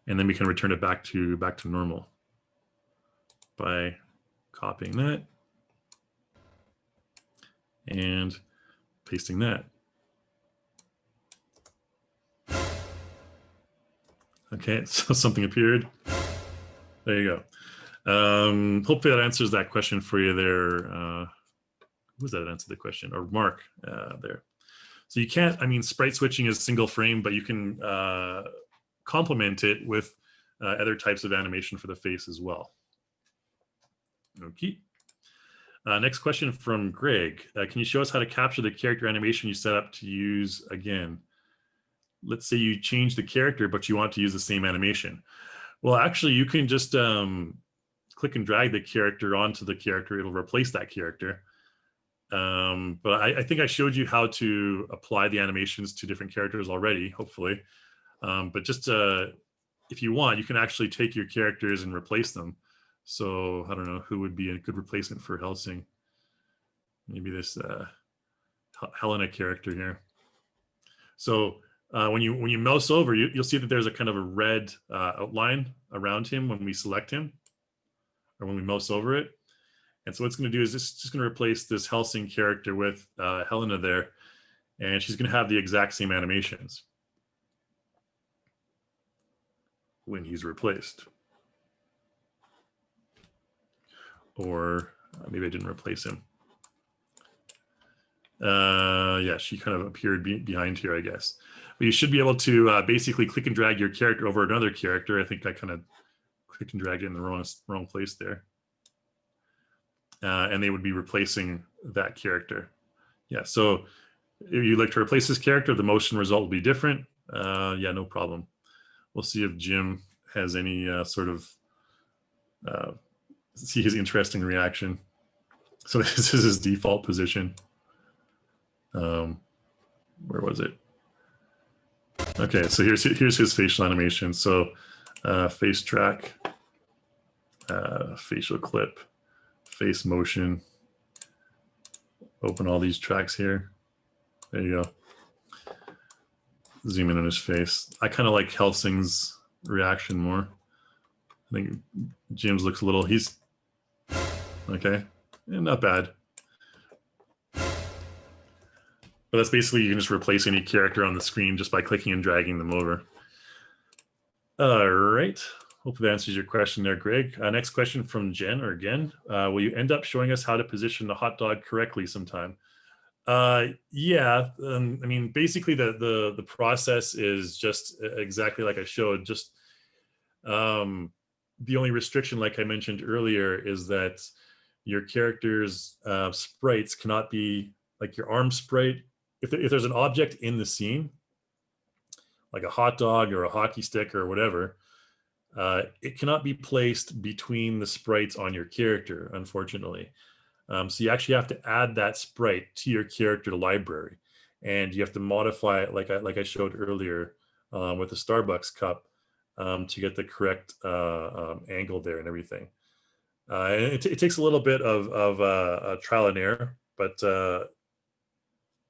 A: And then we can return it back to normal by copying that and pasting that. Okay, so something appeared. There you go. Hopefully that answers that question for you there. Who was that answered the question? Or Mark there. So you can't, I mean, sprite switching is single frame, but you can complement it with other types of animation for the face as well. Okay. Next question from Greg. Can you show us how to capture the character animation you set up to use again? Let's say you change the character, but you want to use the same animation. Well, actually, you can just click and drag the character onto the character. It'll replace that character. But I think I showed you how to apply the animations to different characters already, hopefully. But just if you want, you can actually take your characters and replace them. So I don't know who would be a good replacement for Helsing. Maybe this Helena character here. So when you mouse over, you'll see that there's a kind of a red outline around him when we select him, or when we mouse over it. And so what it's going to do is it's just going to replace this Helsing character with Helena there, and she's going to have the exact same animations when he's replaced. Or maybe I didn't replace him. Yeah, she kind of appeared behind here, I guess. But you should be able to basically click and drag your character over another character. I think I kind of clicked and dragged it in the wrong place there. And they would be replacing that character. Yeah, so if you'd like to replace this character, the motion result will be different. Yeah, no problem. We'll see if Jim has any sort of, see his interesting reaction. So this is his default position. Where was it? Okay, so here's his facial animation. So face track, facial clip, face motion, open all these tracks here. There you go. Zoom in on his face. I kind of like Helsing's reaction more. I think Jim's looks a little, he's, okay, not bad. But that's basically, you can just replace any character on the screen just by clicking and dragging them over. All right. Hopefully that answers your question there, Greg. Next question from Jen, or again, will you end up showing us how to position the hot dog correctly sometime? Yeah, I mean, basically the process is just exactly like I showed. Just the only restriction, like I mentioned earlier, is that your character's sprites cannot be like your arm sprite. If there's an object in the scene, like a hot dog or a hockey stick or whatever, it cannot be placed between the sprites on your character, unfortunately. So you actually have to add that sprite to your character library, and you have to modify it like I showed earlier with the Starbucks cup to get the correct angle there and everything. It takes a little bit of trial and error, but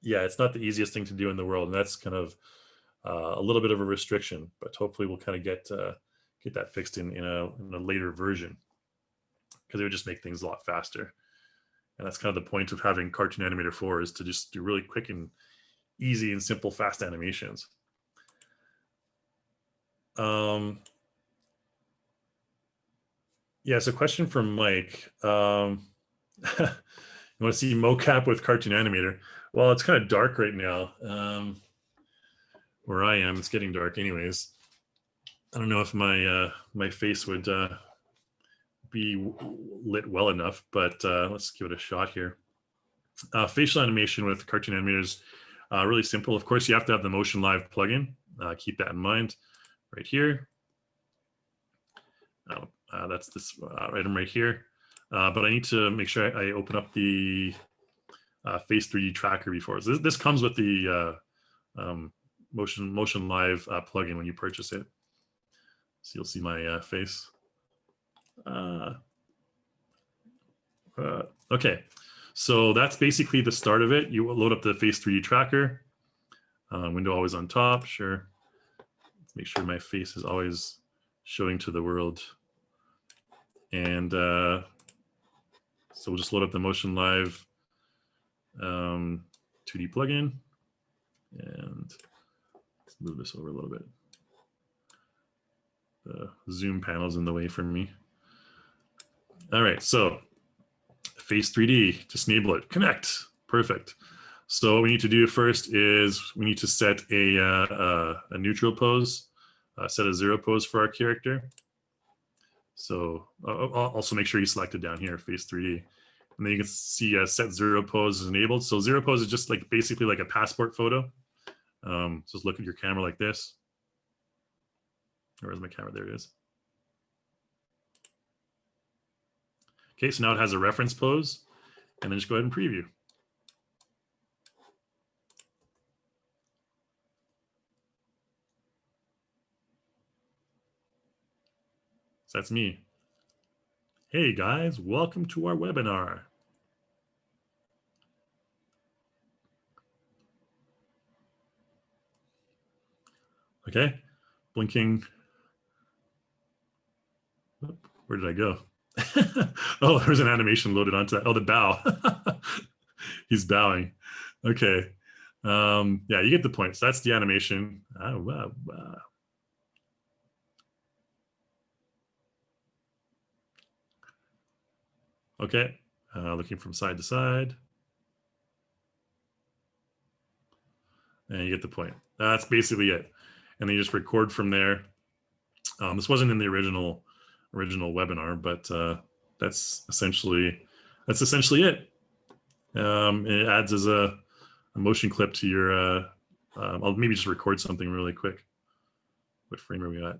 A: yeah, it's not the easiest thing to do in the world, and that's kind of a little bit of a restriction. But hopefully, we'll kind of get that fixed in a later version, because it would just make things a lot faster. And that's kind of the point of having Cartoon Animator 4, is to just do really quick and easy and simple, fast animations. Yeah, so question from Mike. You want to see mocap with Cartoon Animator? Well, it's kind of dark right now. Where I am, it's getting dark anyways. I don't know if my face would be lit well enough, but let's give it a shot here. Facial animation with Cartoon Animator is really simple. Of course, you have to have the Motion Live plugin. Keep that in mind right here. That's this item right here. But I need to make sure I open up the Face 3D tracker before. So this comes with the Motion Live plugin when you purchase it. So you'll see my face. Okay, so that's basically the start of it. You load up the Face 3D tracker. Window always on top, sure. Let's make sure my face is always showing to the world. And so we'll just load up the Motion Live 2D plugin. And let's move this over a little bit. The zoom panel's in the way for me. All right, so Face 3D, just enable it, connect, perfect. So what we need to do first is we need to set a neutral pose, set a 0 pose for our character. So also make sure you select it down here, Face 3D. And then you can see set 0 pose is enabled. So 0 pose is just like basically like a passport photo. Just look at your camera like this. Where's my camera? There it is. Okay, so now it has a reference pose, and then just go ahead and preview. So that's me. Hey guys, welcome to our webinar. Okay, blinking. Where did I go? Oh, there's an animation loaded onto that. Oh, the bow. He's bowing. Okay. Yeah, you get the point. So that's the animation. Okay, looking from side to side. And you get the point. That's basically it. And then you just record from there. This wasn't in the original webinar, but that's essentially it. It adds as a motion clip to your. I'll maybe just record something really quick. What frame are we at?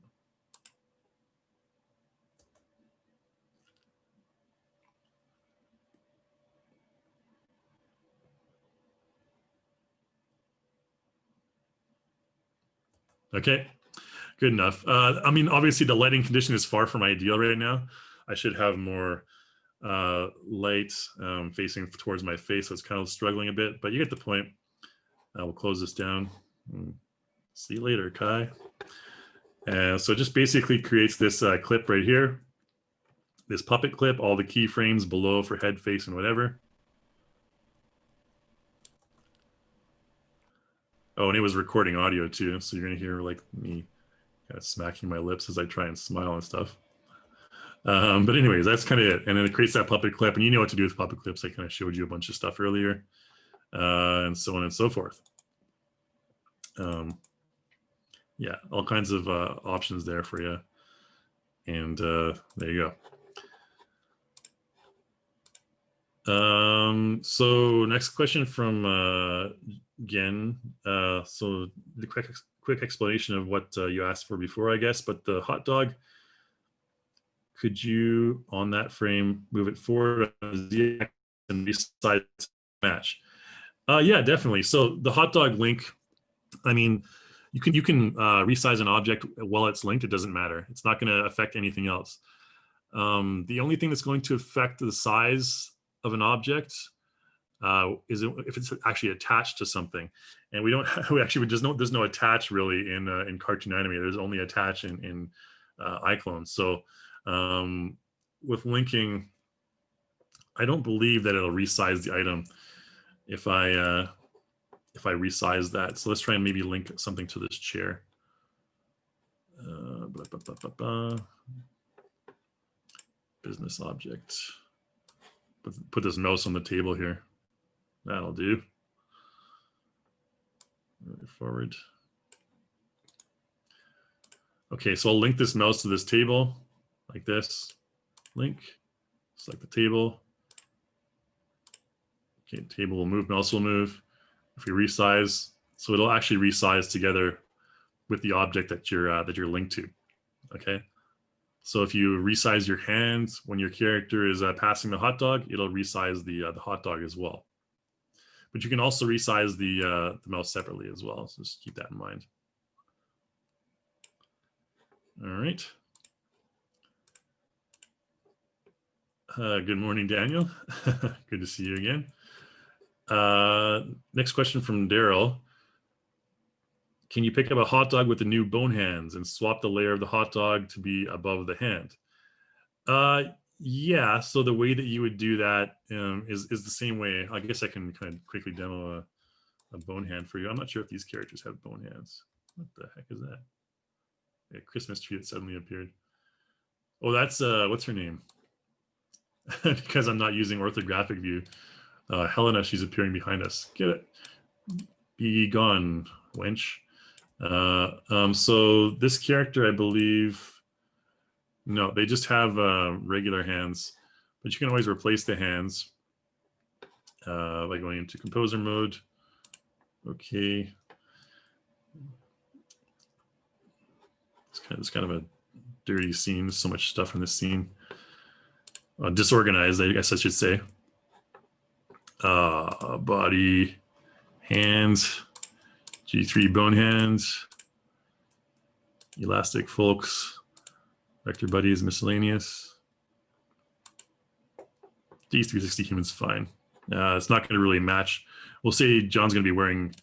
A: Okay, good enough. I mean, obviously the lighting condition is far from ideal right now. I should have more light facing towards my face, so it's kind of struggling a bit, but you get the point. We'll close this down. See you later, Kai. So it just basically creates this clip right here, this puppet clip, all the keyframes below for head, face, and whatever. Oh, and it was recording audio too, so you're gonna hear like me kind of smacking my lips as I try and smile and stuff. But anyways, that's kind of it. And then it creates that puppet clip, and you know what to do with puppet clips. I kind of showed you a bunch of stuff earlier, and so on and so forth. Yeah, all kinds of options there for you. And there you go. So next question from Gen. So the quick explanation of what you asked for before, I guess, but the hot dog, could you on that frame move it forward and resize match? Yeah, definitely. So the hot dog link, I mean, you can resize an object while it's linked. It doesn't matter. It's not going to affect anything else. The only thing that's going to affect the size of an object is if it's actually attached to something. And we don't we actually there's no attach really in Cartoon Animator. There's only attach in iClone. So with linking, I don't believe that it'll resize the item if I resize that. So let's try and maybe link something to this chair. Business object. Put this mouse on the table here. That'll do. Move forward. Okay, so I'll link this mouse to this table like this. Link. Select the table. Okay, table will move, mouse will move. If we resize, so it'll actually resize together with the object that you're linked to. Okay. So if you resize your hand when your character is passing the hot dog, it'll resize the hot dog as well. But you can also resize the mouse separately as well. So just keep that in mind. All right. Good morning, Daniel. Good to see you again. Next question from Daryl. Can you pick up a hot dog with the new bone hands and swap the layer of the hot dog to be above the hand? Yeah, so the way that you would do that is the same way. I guess I can kind of quickly demo a bone hand for you. I'm not sure if these characters have bone hands. What the heck is that? A Christmas tree that suddenly appeared. Oh, that's, what's her name? Because I'm not using orthographic view. Helena, she's appearing behind us. Get it. Be gone, wench. So this character, I believe, no, they just have regular hands, but you can always replace the hands by going into composer mode. Okay. It's kind of a dirty scene. So much stuff in this scene. Disorganized, I guess I should say. Body, hands, G3 bone hands, elastic folks, vector buddies, miscellaneous. D360 humans fine. It's not going to really match. We'll say John's going to be wearing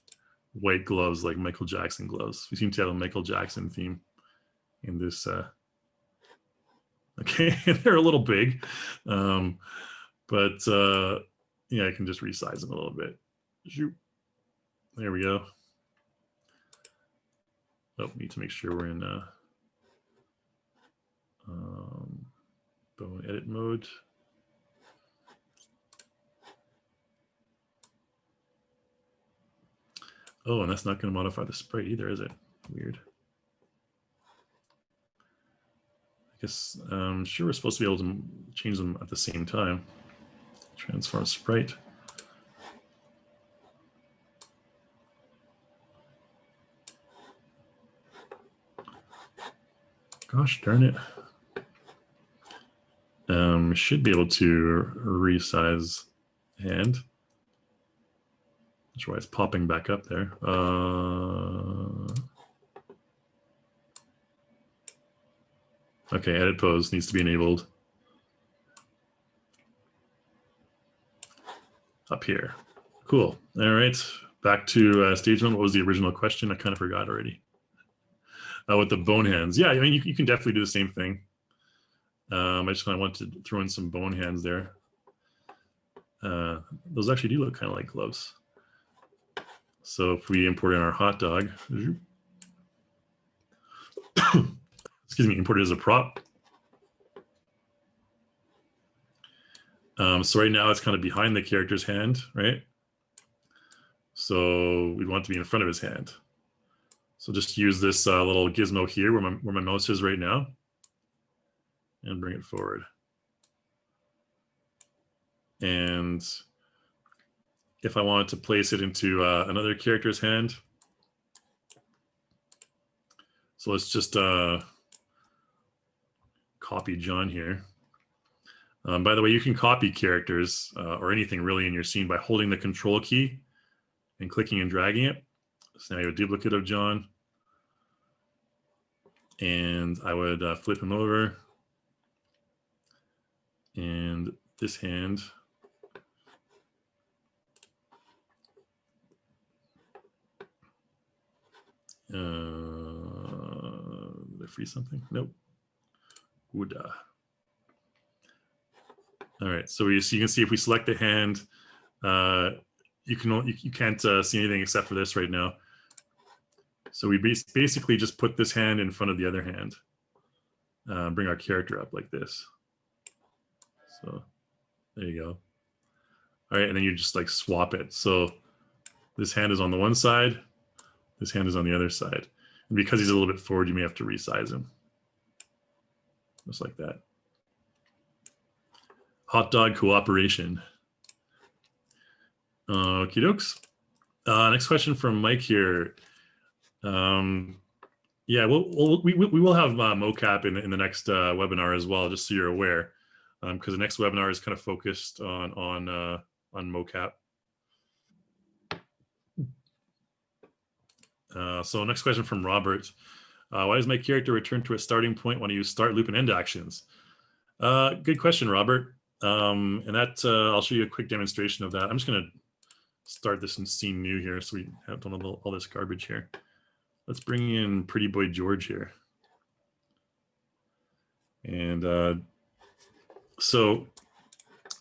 A: white gloves like Michael Jackson gloves. We seem to have a Michael Jackson theme in this. Okay, they're a little big, but yeah, I can just resize them a little bit. There we go. Oh, need to make sure we're in bone edit mode. Oh, and that's not going to modify the sprite either, is it? Weird. I guess I'm sure we're supposed to be able to change them at the same time. Transform sprite. Gosh darn it. Should be able to resize hand. Not sure why it's popping back up there. Okay, edit pose needs to be enabled. Up here. Cool. All right, back to stage one. What was the original question? I kind of forgot already. With the bone hands. Yeah, I mean, you can definitely do the same thing. I just kind of want to throw in some bone hands there. Those actually do look kind of like gloves. So if we import in our hot dog, excuse me, import it as a prop. So right now it's kind of behind the character's hand, right? So we'd want it to be in front of his hand. So just use this little gizmo here where my mouse is right now and bring it forward. And if I wanted to place it into another character's hand, so let's just copy John here. By the way, you can copy characters or anything really in your scene by holding the control key and clicking and dragging it. So now you have a duplicate of John. And I would flip him over. And this hand, did I freeze something? Nope. Ooda. All right, so you can see if we select the hand, you can't see anything except for this right now. So we basically just put this hand in front of the other hand, bring our character up like this. So there you go. All right, and then you just like swap it. So this hand is on the one side, this hand is on the other side. And because he's a little bit forward, you may have to resize him. Just like that. Hot dog cooperation. Okie dokes. Next question from Mike here. Yeah, we will have mocap in the next webinar as well, just so you're aware, because the next webinar is kind of focused on mocap. So next question from Robert. Why does my character return to a starting point when I use start, loop, and end actions? Good question, Robert. And that I'll show you a quick demonstration of that. I'm just going to start this in scene new here, so we have done all this garbage here. Let's bring in Pretty Boy George here. And so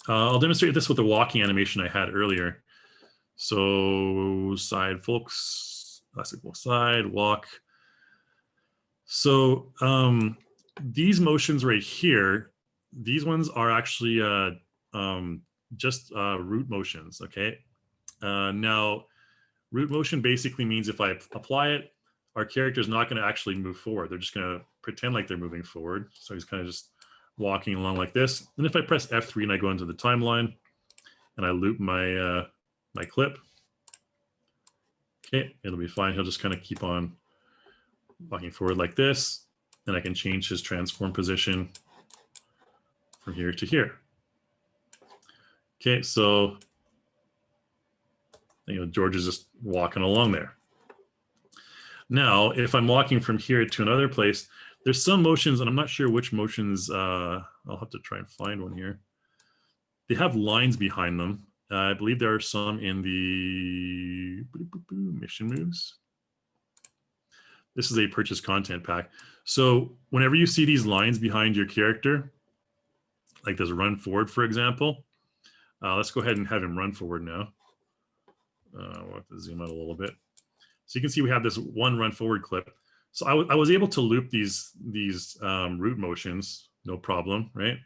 A: I'll demonstrate this with the walking animation I had earlier. So side folks, classic side, walk. So these motions right here, these ones are actually just root motions, okay? Now, root motion basically means if I apply it, our character is not going to actually move forward. They're just going to pretend like they're moving forward. So he's kind of just walking along like this. And if I press F3 and I go into the timeline and I loop my my clip, okay, it'll be fine. He'll just kind of keep on walking forward like this. And I can change his transform position from here to here. Okay, so George is just walking along there. Now, if I'm walking from here to another place, there's some motions, and I'm not sure which motions, I'll have to try and find one here. They have lines behind them. I believe there are some in the mission moves. This is a purchase content pack. So whenever you see these lines behind your character, like this run forward, for example, let's go ahead and have him run forward now. We'll have to zoom out a little bit. So you can see we have this one run forward clip. So I was able to loop these root motions, no problem, right?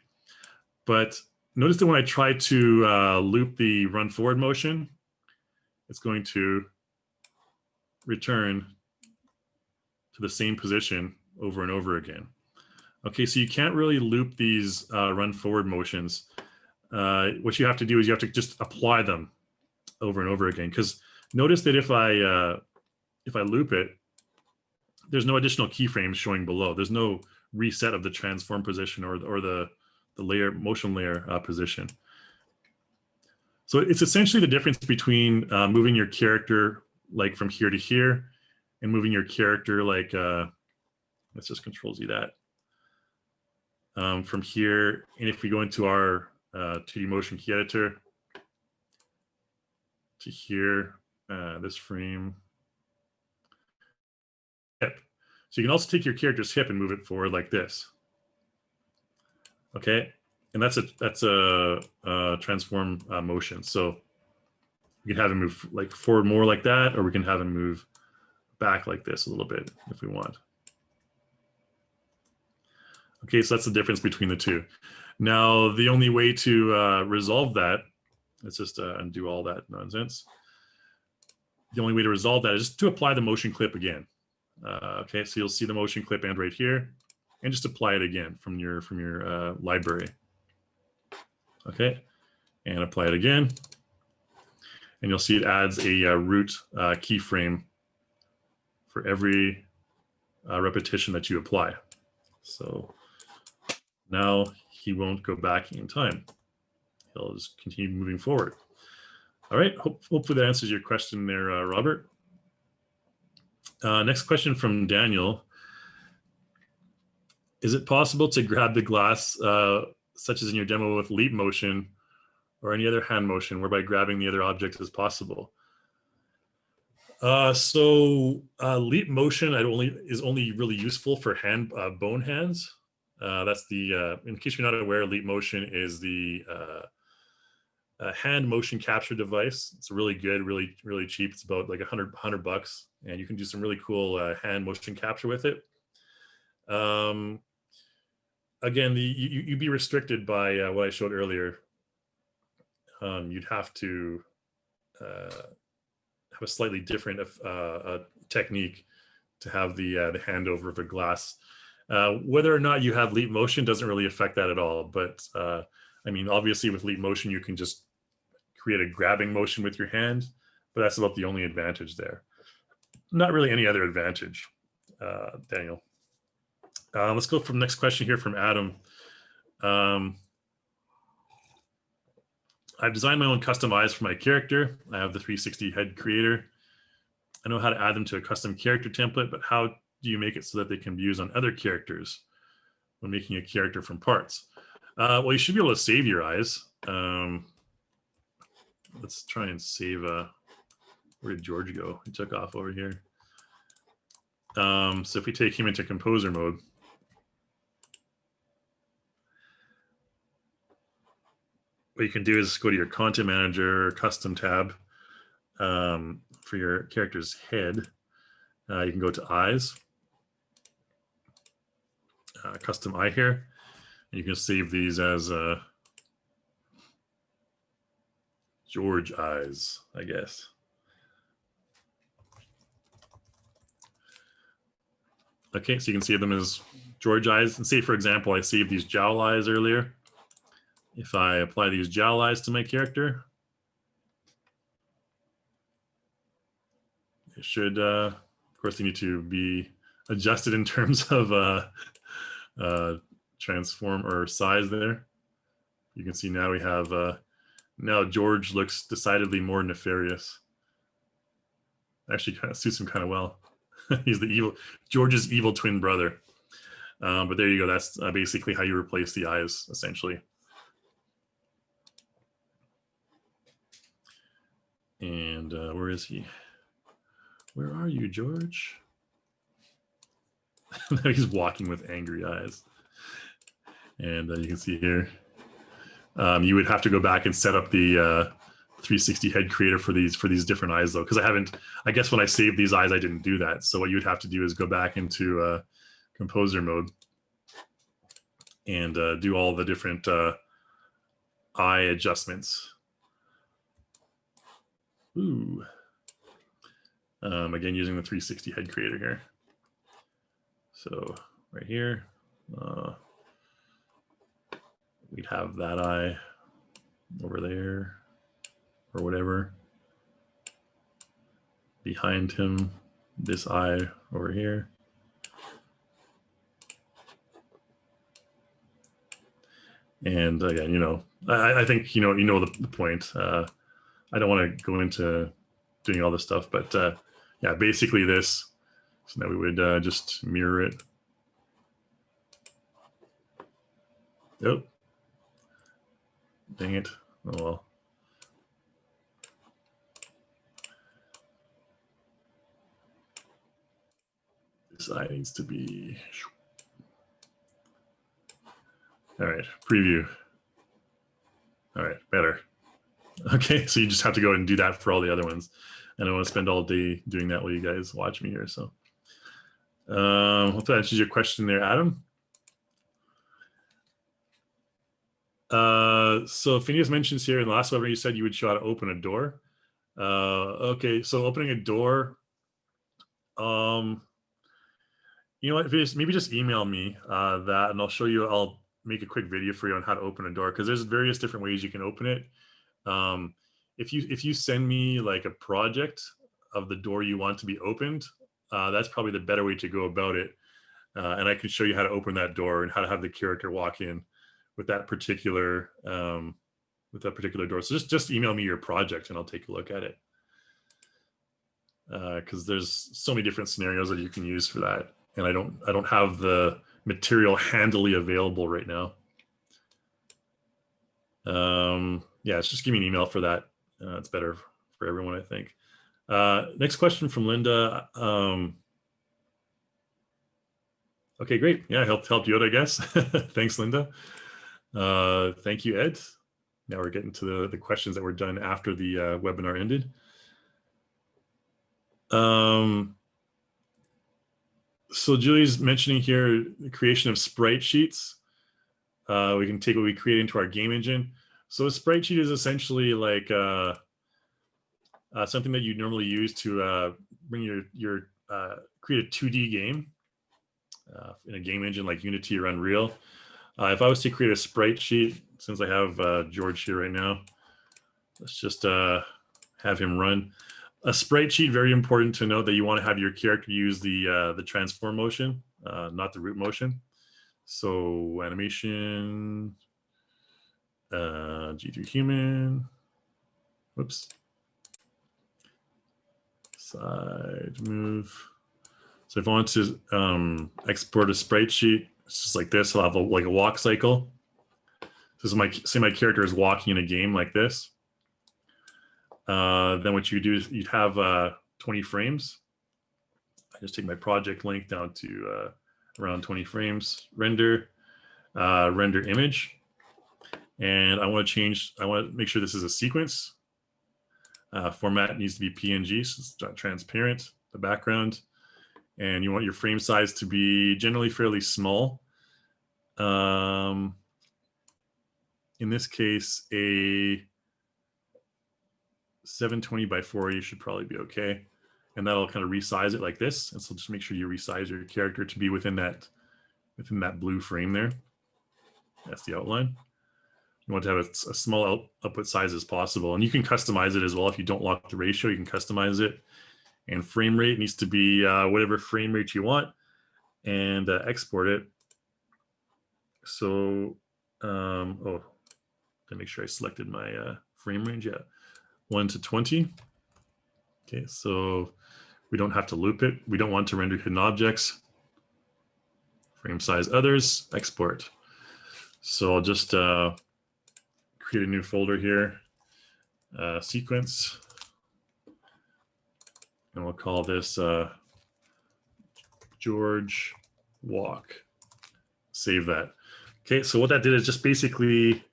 A: But notice that when I try to loop the run forward motion, it's going to return to the same position over and over again. Okay, so you can't really loop these run forward motions. What you have to do is you have to just apply them over and over again. Because notice that if I loop it, there's no additional keyframes showing below. There's no reset of the transform position or the layer motion layer position. So it's essentially the difference between moving your character like from here to here and moving your character like, let's just Control Z that, from here. And if we go into our 2D motion key editor to here, this frame, hip. So you can also take your character's hip and move it forward like this. Okay, and that's a transform motion. So we can have him move like forward more like that, or we can have him move back like this a little bit if we want. Okay, so that's the difference between the two. Now, the only way to resolve that, let's just undo all that nonsense. The only way to resolve that is just to apply the motion clip again. Okay, so you'll see the motion clip end right here, and just apply it again from your library. Okay, and apply it again, and you'll see it adds a root keyframe for every repetition that you apply. So now he won't go back in time. He'll just continue moving forward. All right, hopefully that answers your question there, Robert. Next question from Daniel. Is it possible to grab the glass such as in your demo with leap motion or any other hand motion, whereby grabbing the other object is possible. Leap motion is only really useful for bone hands. That's the, in case you're not aware, leap motion is the hand motion capture device. It's really good, really cheap. It's about like $100, and you can do some really cool hand motion capture with it. Again, you'd be restricted by what I showed earlier. You'd have to have a slightly different technique to have the hand over of a glass. Whether or not you have leap motion doesn't really affect that at all. But I mean, obviously with leap motion, you can just create a grabbing motion with your hand, but that's about the only advantage there. Not really any other advantage, Daniel. Let's go from the next question here from Adam. I've designed my own custom eyes for my character. I have the 360 head creator. I know how to add them to a custom character template, but how do you make it so that they can be used on other characters when making a character from parts? Well, you should be able to save your eyes. Let's try and save. Where did George go? He took off over here. So if we take him into composer mode, what you can do is go to your content manager custom tab for your character's head. You can go to eyes, custom eye here. And you can save these as George eyes, I guess. Okay, so you can save them as George eyes. And say, for example, I saved these jowl eyes earlier. If I apply these jowl eyes to my character, it should, of course, they need to be adjusted in terms of transform or size there. You can see now we have, now George looks decidedly more nefarious. Actually kind of suits him kind of well. He's George's evil twin brother. But there you go. That's basically how you replace the eyes, essentially. And where is he? Where are you, George? Now he's walking with angry eyes. And you can see here, you would have to go back and set up the 360 head creator for these different eyes, though, because I guess when I saved these eyes, I didn't do that. So what you would have to do is go back into composer mode and do all the different eye adjustments. Ooh. Again, using the 360 head creator here. So right here, we'd have that eye over there or whatever. Behind him, this eye over here. And again, you know, I think, you know the point. I don't want to go into doing all this stuff, but yeah, basically this. So now we would just mirror it. Oh, dang it. Oh, well. This eye needs to be. All right, preview. All right, better. Okay, so you just have to go and do that for all the other ones. I don't want to spend all day doing that while you guys watch me here. So hope that answers your question there, Adam. So Phineas mentions here in the last webinar, you said you would show how to open a door. Okay, so opening a door, you know what, maybe just email me that and I'll make a quick video for you on how to open a door, because there's various different ways you can open it. If you send me like a project of the door you want to be opened, that's probably the better way to go about it. And I can show you how to open that door and how to have the character walk in with that particular door. So just email me your project and I'll take a look at it. Because there's so many different scenarios that you can use for that, and I don't have the material handily available right now. Yeah, just give me an email for that. It's better for everyone, I think. Next question from Linda. Okay, great. Yeah, helped you out, I guess. Thanks, Linda. Thank you, Ed. Now we're getting to the questions that were done after the webinar ended. So Julie's mentioning here the creation of sprite sheets. We can take what we create into our game engine. So a sprite sheet is essentially like something that you normally use to bring your create a 2D game in a game engine like Unity or Unreal. If I was to create a sprite sheet, since I have George here right now, let's just have him run. A sprite sheet, very important to note that you want to have your character use the transform motion, not the root motion. So animation, G2 human, whoops, side move. So if I want to export a sprite sheet, it's just like this. I'll have like a walk cycle. This is say my character is walking in a game like this. Then what you do is you'd have 20 frames. I just take my project length down to around 20 frames, render image. And I want to make sure this is a sequence. Format needs to be PNG, so it's not transparent, the background. And you want your frame size to be generally fairly small. In this case, a 720 by 480 should probably be okay. And that'll kind of resize it like this. And so just make sure you resize your character to be within that blue frame there. That's the outline. You want to have a small output size as possible. And you can customize it as well. If you don't lock the ratio, you can customize it. And frame rate needs to be whatever frame rate you want, and export it. So, to make sure I selected my frame range. Yeah, 1 to 20. Okay, so we don't have to loop it. We don't want to render hidden objects. Frame size others, export. So I'll just create a new folder here, sequence. And we'll call this George Walk. Save that. Okay, so what that did is just basically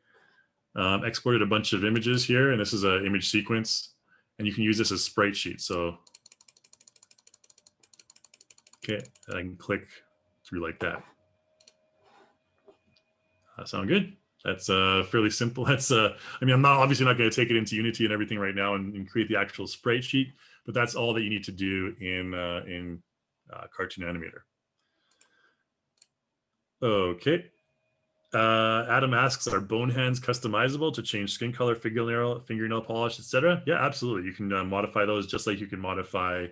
A: exported a bunch of images here, and this is an image sequence, and you can use this as sprite sheet. So, okay, I can click through like that. Sound good? That's fairly simple. That's I mean, I'm obviously not going to take it into Unity and everything right now and create the actual sprite sheet, but that's all that you need to do in Cartoon Animator. Okay. Adam asks, are bone hands customizable to change skin color, fingernail polish, etc.? Yeah, absolutely. You can modify those just like you can modify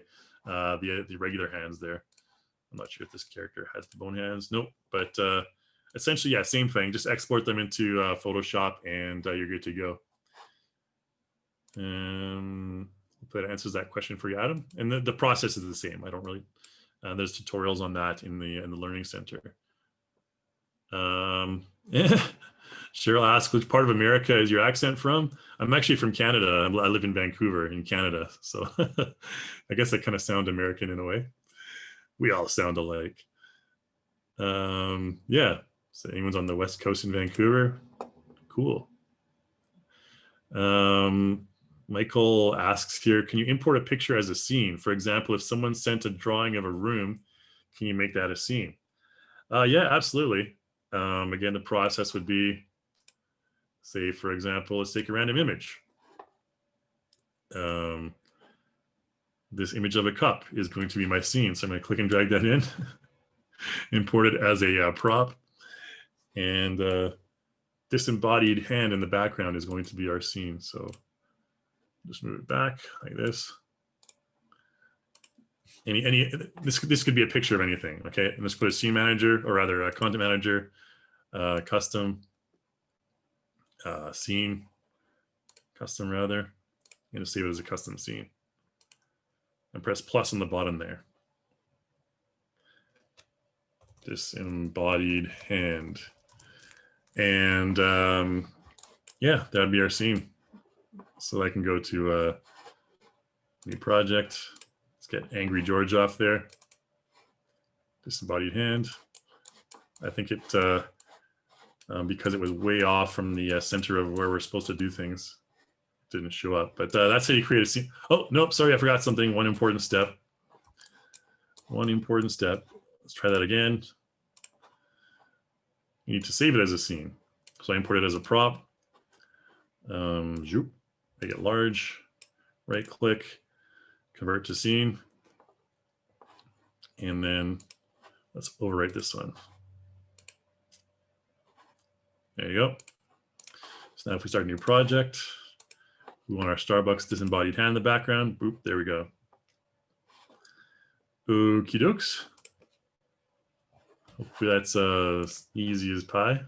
A: the regular hands there. I'm not sure if this character has the bone hands. Nope. But essentially, yeah, same thing. Just export them into Photoshop and you're good to go. Hopefully that answers that question for you, Adam. And the process is the same. I don't really, there's tutorials on that in the Learning Center. Cheryl asks, which part of America is your accent from? I'm actually from Canada. I live in Vancouver in Canada. So I guess I kind of sound American in a way. We all sound alike. Yeah. So anyone's on the West Coast in Vancouver? Cool. Michael asks here, can you import a picture as a scene? For example, if someone sent a drawing of a room, can you make that a scene? Yeah, absolutely. Again, the process would be, say, for example, let's take a random image. This image of a cup is going to be my scene. So I'm going to click and drag that in, import it as a prop. And disembodied hand in the background is going to be our scene. So just move it back like this. This could be a picture of anything, okay? And let's put a scene manager, or rather a content manager, custom, scene, custom rather. I'm gonna save it as a custom scene. And press plus on the bottom there. Disembodied hand. And yeah, that would be our scene. So I can go to new project. Let's get Angry George off there. Disembodied hand. I think it, because it was way off from the center of where we're supposed to do things, it didn't show up. But that's how you create a scene. Oh, nope, sorry, I forgot something. One important step. Let's try that again. You need to save it as a scene. So I import it as a prop. Make it large. Right click, convert to scene. And then let's overwrite this one. There you go. So now if we start a new project, we want our Starbucks disembodied hand in the background. Boop, there we go. Okie dokes. Hopefully that's easy as pie.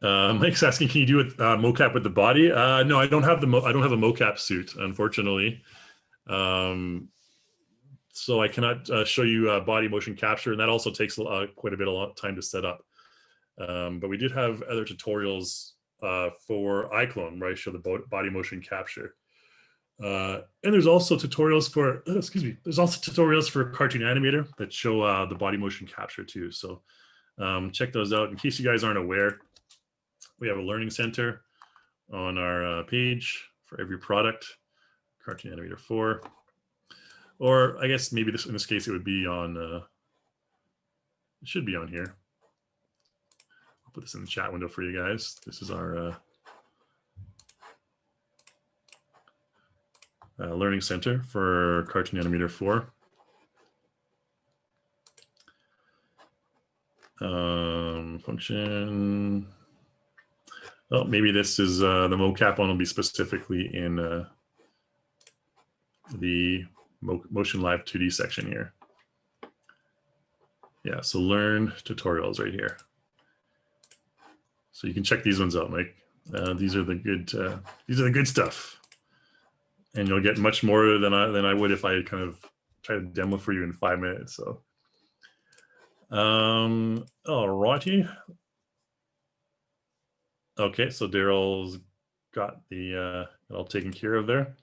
A: Mike's asking, can you do it mocap with the body? No, I don't have the I don't have a mocap suit, unfortunately. So I cannot show you body motion capture, and that also takes quite a bit of time to set up. But we did have other tutorials for iClone where I show the body motion capture. And there's also tutorials for, there's also tutorials for Cartoon Animator that show the body motion capture too. So check those out. In case you guys aren't aware, we have a learning center on our page for every product, Cartoon Animator 4. Or I guess maybe in this case, it would be on, it should be on here. I'll put this in the chat window for you guys. This is our learning center for Cartoon Animator 4. Function. Oh, maybe this is the mocap one will be specifically in the Motion Live 2D section here. Yeah, so learn tutorials right here. So you can check these ones out, Mike. These are the good stuff. And you'll get much more than I would if I kind of try to demo for you in 5 minutes. So, all righty. Okay, so Daryl's got the it all taken care of there.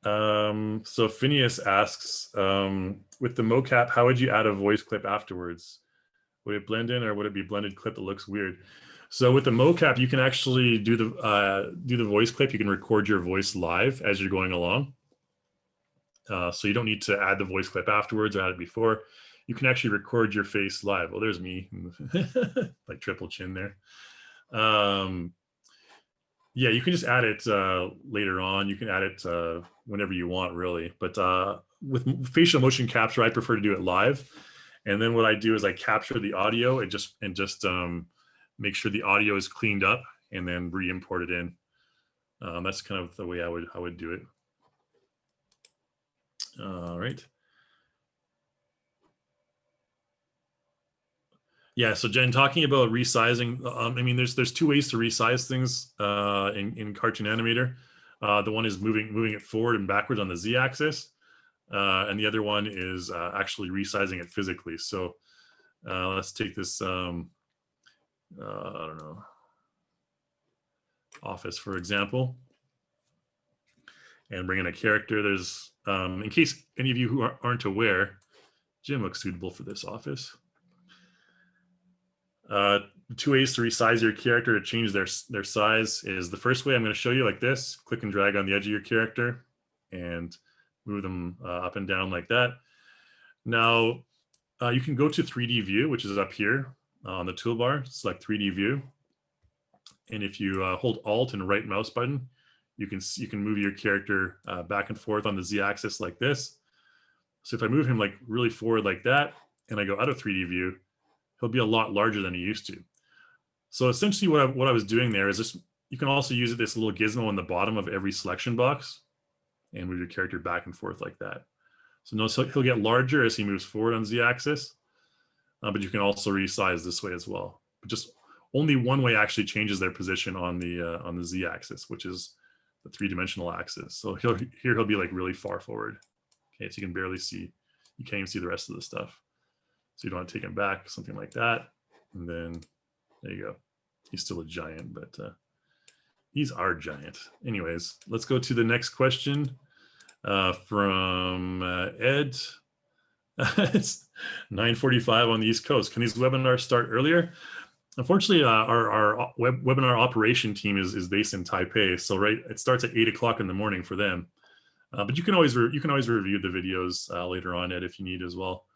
A: So Phineas asks, with the mocap, how would you add a voice clip afterwards? Would it blend in, or would it be blended clip that looks weird? So with the mocap, you can actually do the voice clip. You can record your voice live as you're going along. So you don't need to add the voice clip afterwards or add it before. You can actually record your face live. Well, there's me, like triple chin there. Yeah, you can just add it later on. You can add it whenever you want, really. But with facial motion capture, I prefer to do it live. And then what I do is I capture the audio and just make sure the audio is cleaned up and then re-import it in. That's kind of the way I would do it. All right. Yeah, so Jen, talking about resizing, I mean, there's two ways to resize things in Cartoon Animator. The one is moving it forward and backwards on the z-axis, and the other one is actually resizing it physically. So let's take this, I don't know, office, for example, and bring in a character. There's, in case any of you who aren't aware, Jim looks suitable for this office. Two ways to resize your character to change their size is the first way I'm going to show you like this. Click and drag on the edge of your character and move them up and down like that. Now, you can go to 3D view, which is up here on the toolbar. Select 3D view. And if you hold Alt and right mouse button, you can move your character back and forth on the Z-axis like this. So if I move him like really forward like that, and I go out of 3D view, he'll be a lot larger than he used to. So essentially what I was doing there is this, you can also use this little gizmo on the bottom of every selection box and move your character back and forth like that. So notice he'll get larger as he moves forward on Z-axis, but you can also resize this way as well. But just only one way actually changes their position on the Z-axis, which is the three-dimensional axis. So he'll be like really far forward. Okay, so you can barely see, you can't even see the rest of the stuff. So you don't want to take him back, something like that. And then there you go. He's still a giant, but he's our giant. Anyways, let's go to the next question from Ed. It's 9:45 on the East Coast. Can these webinars start earlier? Unfortunately, our webinar operation team is based in Taipei, so it starts at 8 o'clock in the morning for them. But you can always review the videos later on, Ed, if you need as well.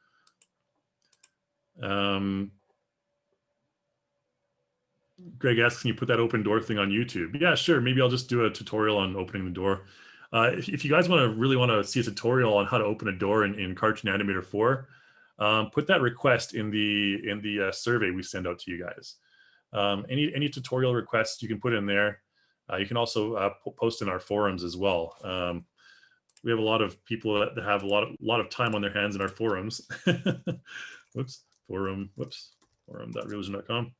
A: Greg asks, can you put that open door thing on YouTube? Yeah, sure. Maybe I'll just do a tutorial on opening the door. If you guys really want to see a tutorial on how to open a door in Cartoon Animator 4, put that request in the survey we send out to you guys. Any tutorial requests you can put in there. You can also post in our forums as well. We have a lot of people that have a lot of time on their hands in our forums. Whoops, forum.religion.com.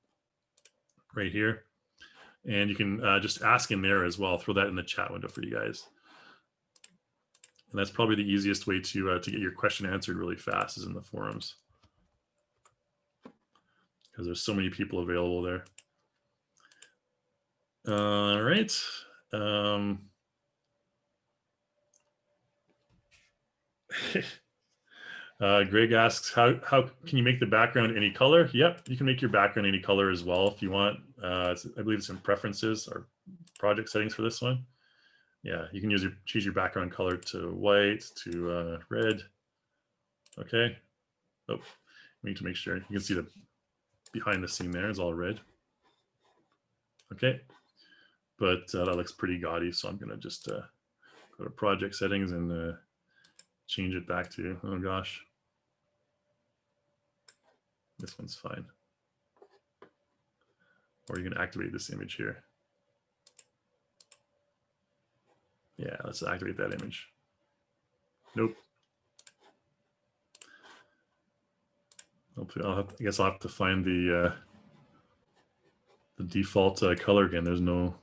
A: Right here, and you can just ask in there as well. Throw that in the chat window for you guys, and that's probably the easiest way to get your question answered really fast is in the forums, because there's so many people available there. All right. Greg asks, how can you make the background any color? Yep, you can make your background any color as well if you want. I believe it's in preferences or project settings for this one. Yeah, you can choose your background color to white, to red. Okay. Oh, we need to make sure you can see the behind the scene there is all red. Okay, but that looks pretty gaudy, so I'm gonna just go to project settings and change it back to, oh gosh, this one's fine. Or you can activate this image here. Yeah, let's activate that image. Nope. I guess I'll have to find the default color again. There's no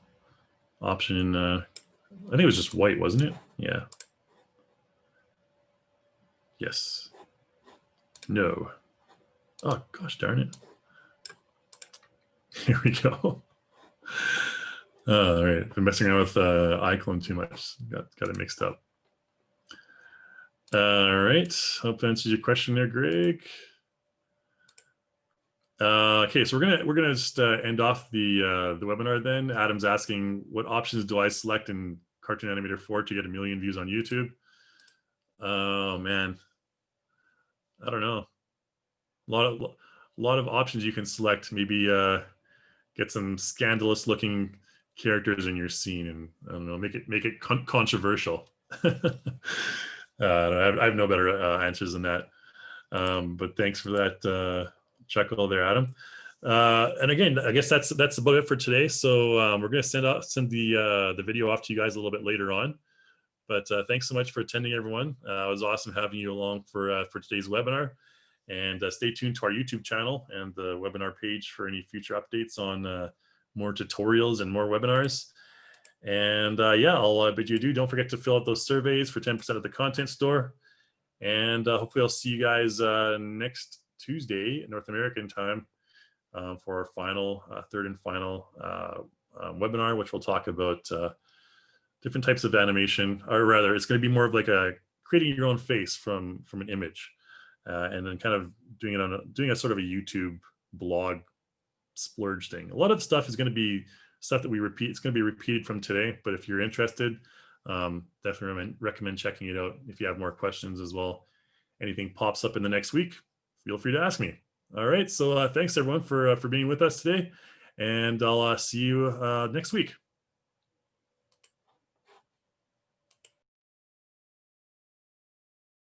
A: option. I think it was just white, wasn't it? Yeah. Yes. No. Oh, gosh darn it. Here we go. All right. Been messing around with iClone too much. Got it mixed up. All right. Hope that answers your question there, Greg. Okay, so we're gonna just end off the webinar then. Adam's asking, what options do I select in Cartoon Animator 4 to get 1 million views on YouTube? Oh man, I don't know. A lot of options you can select. Maybe get some scandalous looking characters in your scene, and I don't know, make it controversial. I have no better answers than that. But thanks for that chuckle there, Adam. And again, I guess that's about it for today. So we're going to send the video off to you guys a little bit later on. But thanks so much for attending, everyone. It was awesome having you along for today's webinar. And stay tuned to our YouTube channel and the webinar page for any future updates on more tutorials and more webinars. And yeah, I'll bid you adieu. Don't forget to fill out those surveys for 10% of the content store. And hopefully I'll see you guys next Tuesday, North American time, for our final, third and final webinar, which will talk about different types of animation, or rather, it's going to be more of like creating your own face from an image, and then kind of doing a sort of a YouTube blog splurge thing. A lot of the stuff is going to be stuff that we repeat. It's going to be repeated from today, but if you're interested, definitely recommend checking it out. If you have more questions as well, anything pops up in the next week, feel free to ask me. All right, so thanks everyone for being with us today, and I'll see you next week.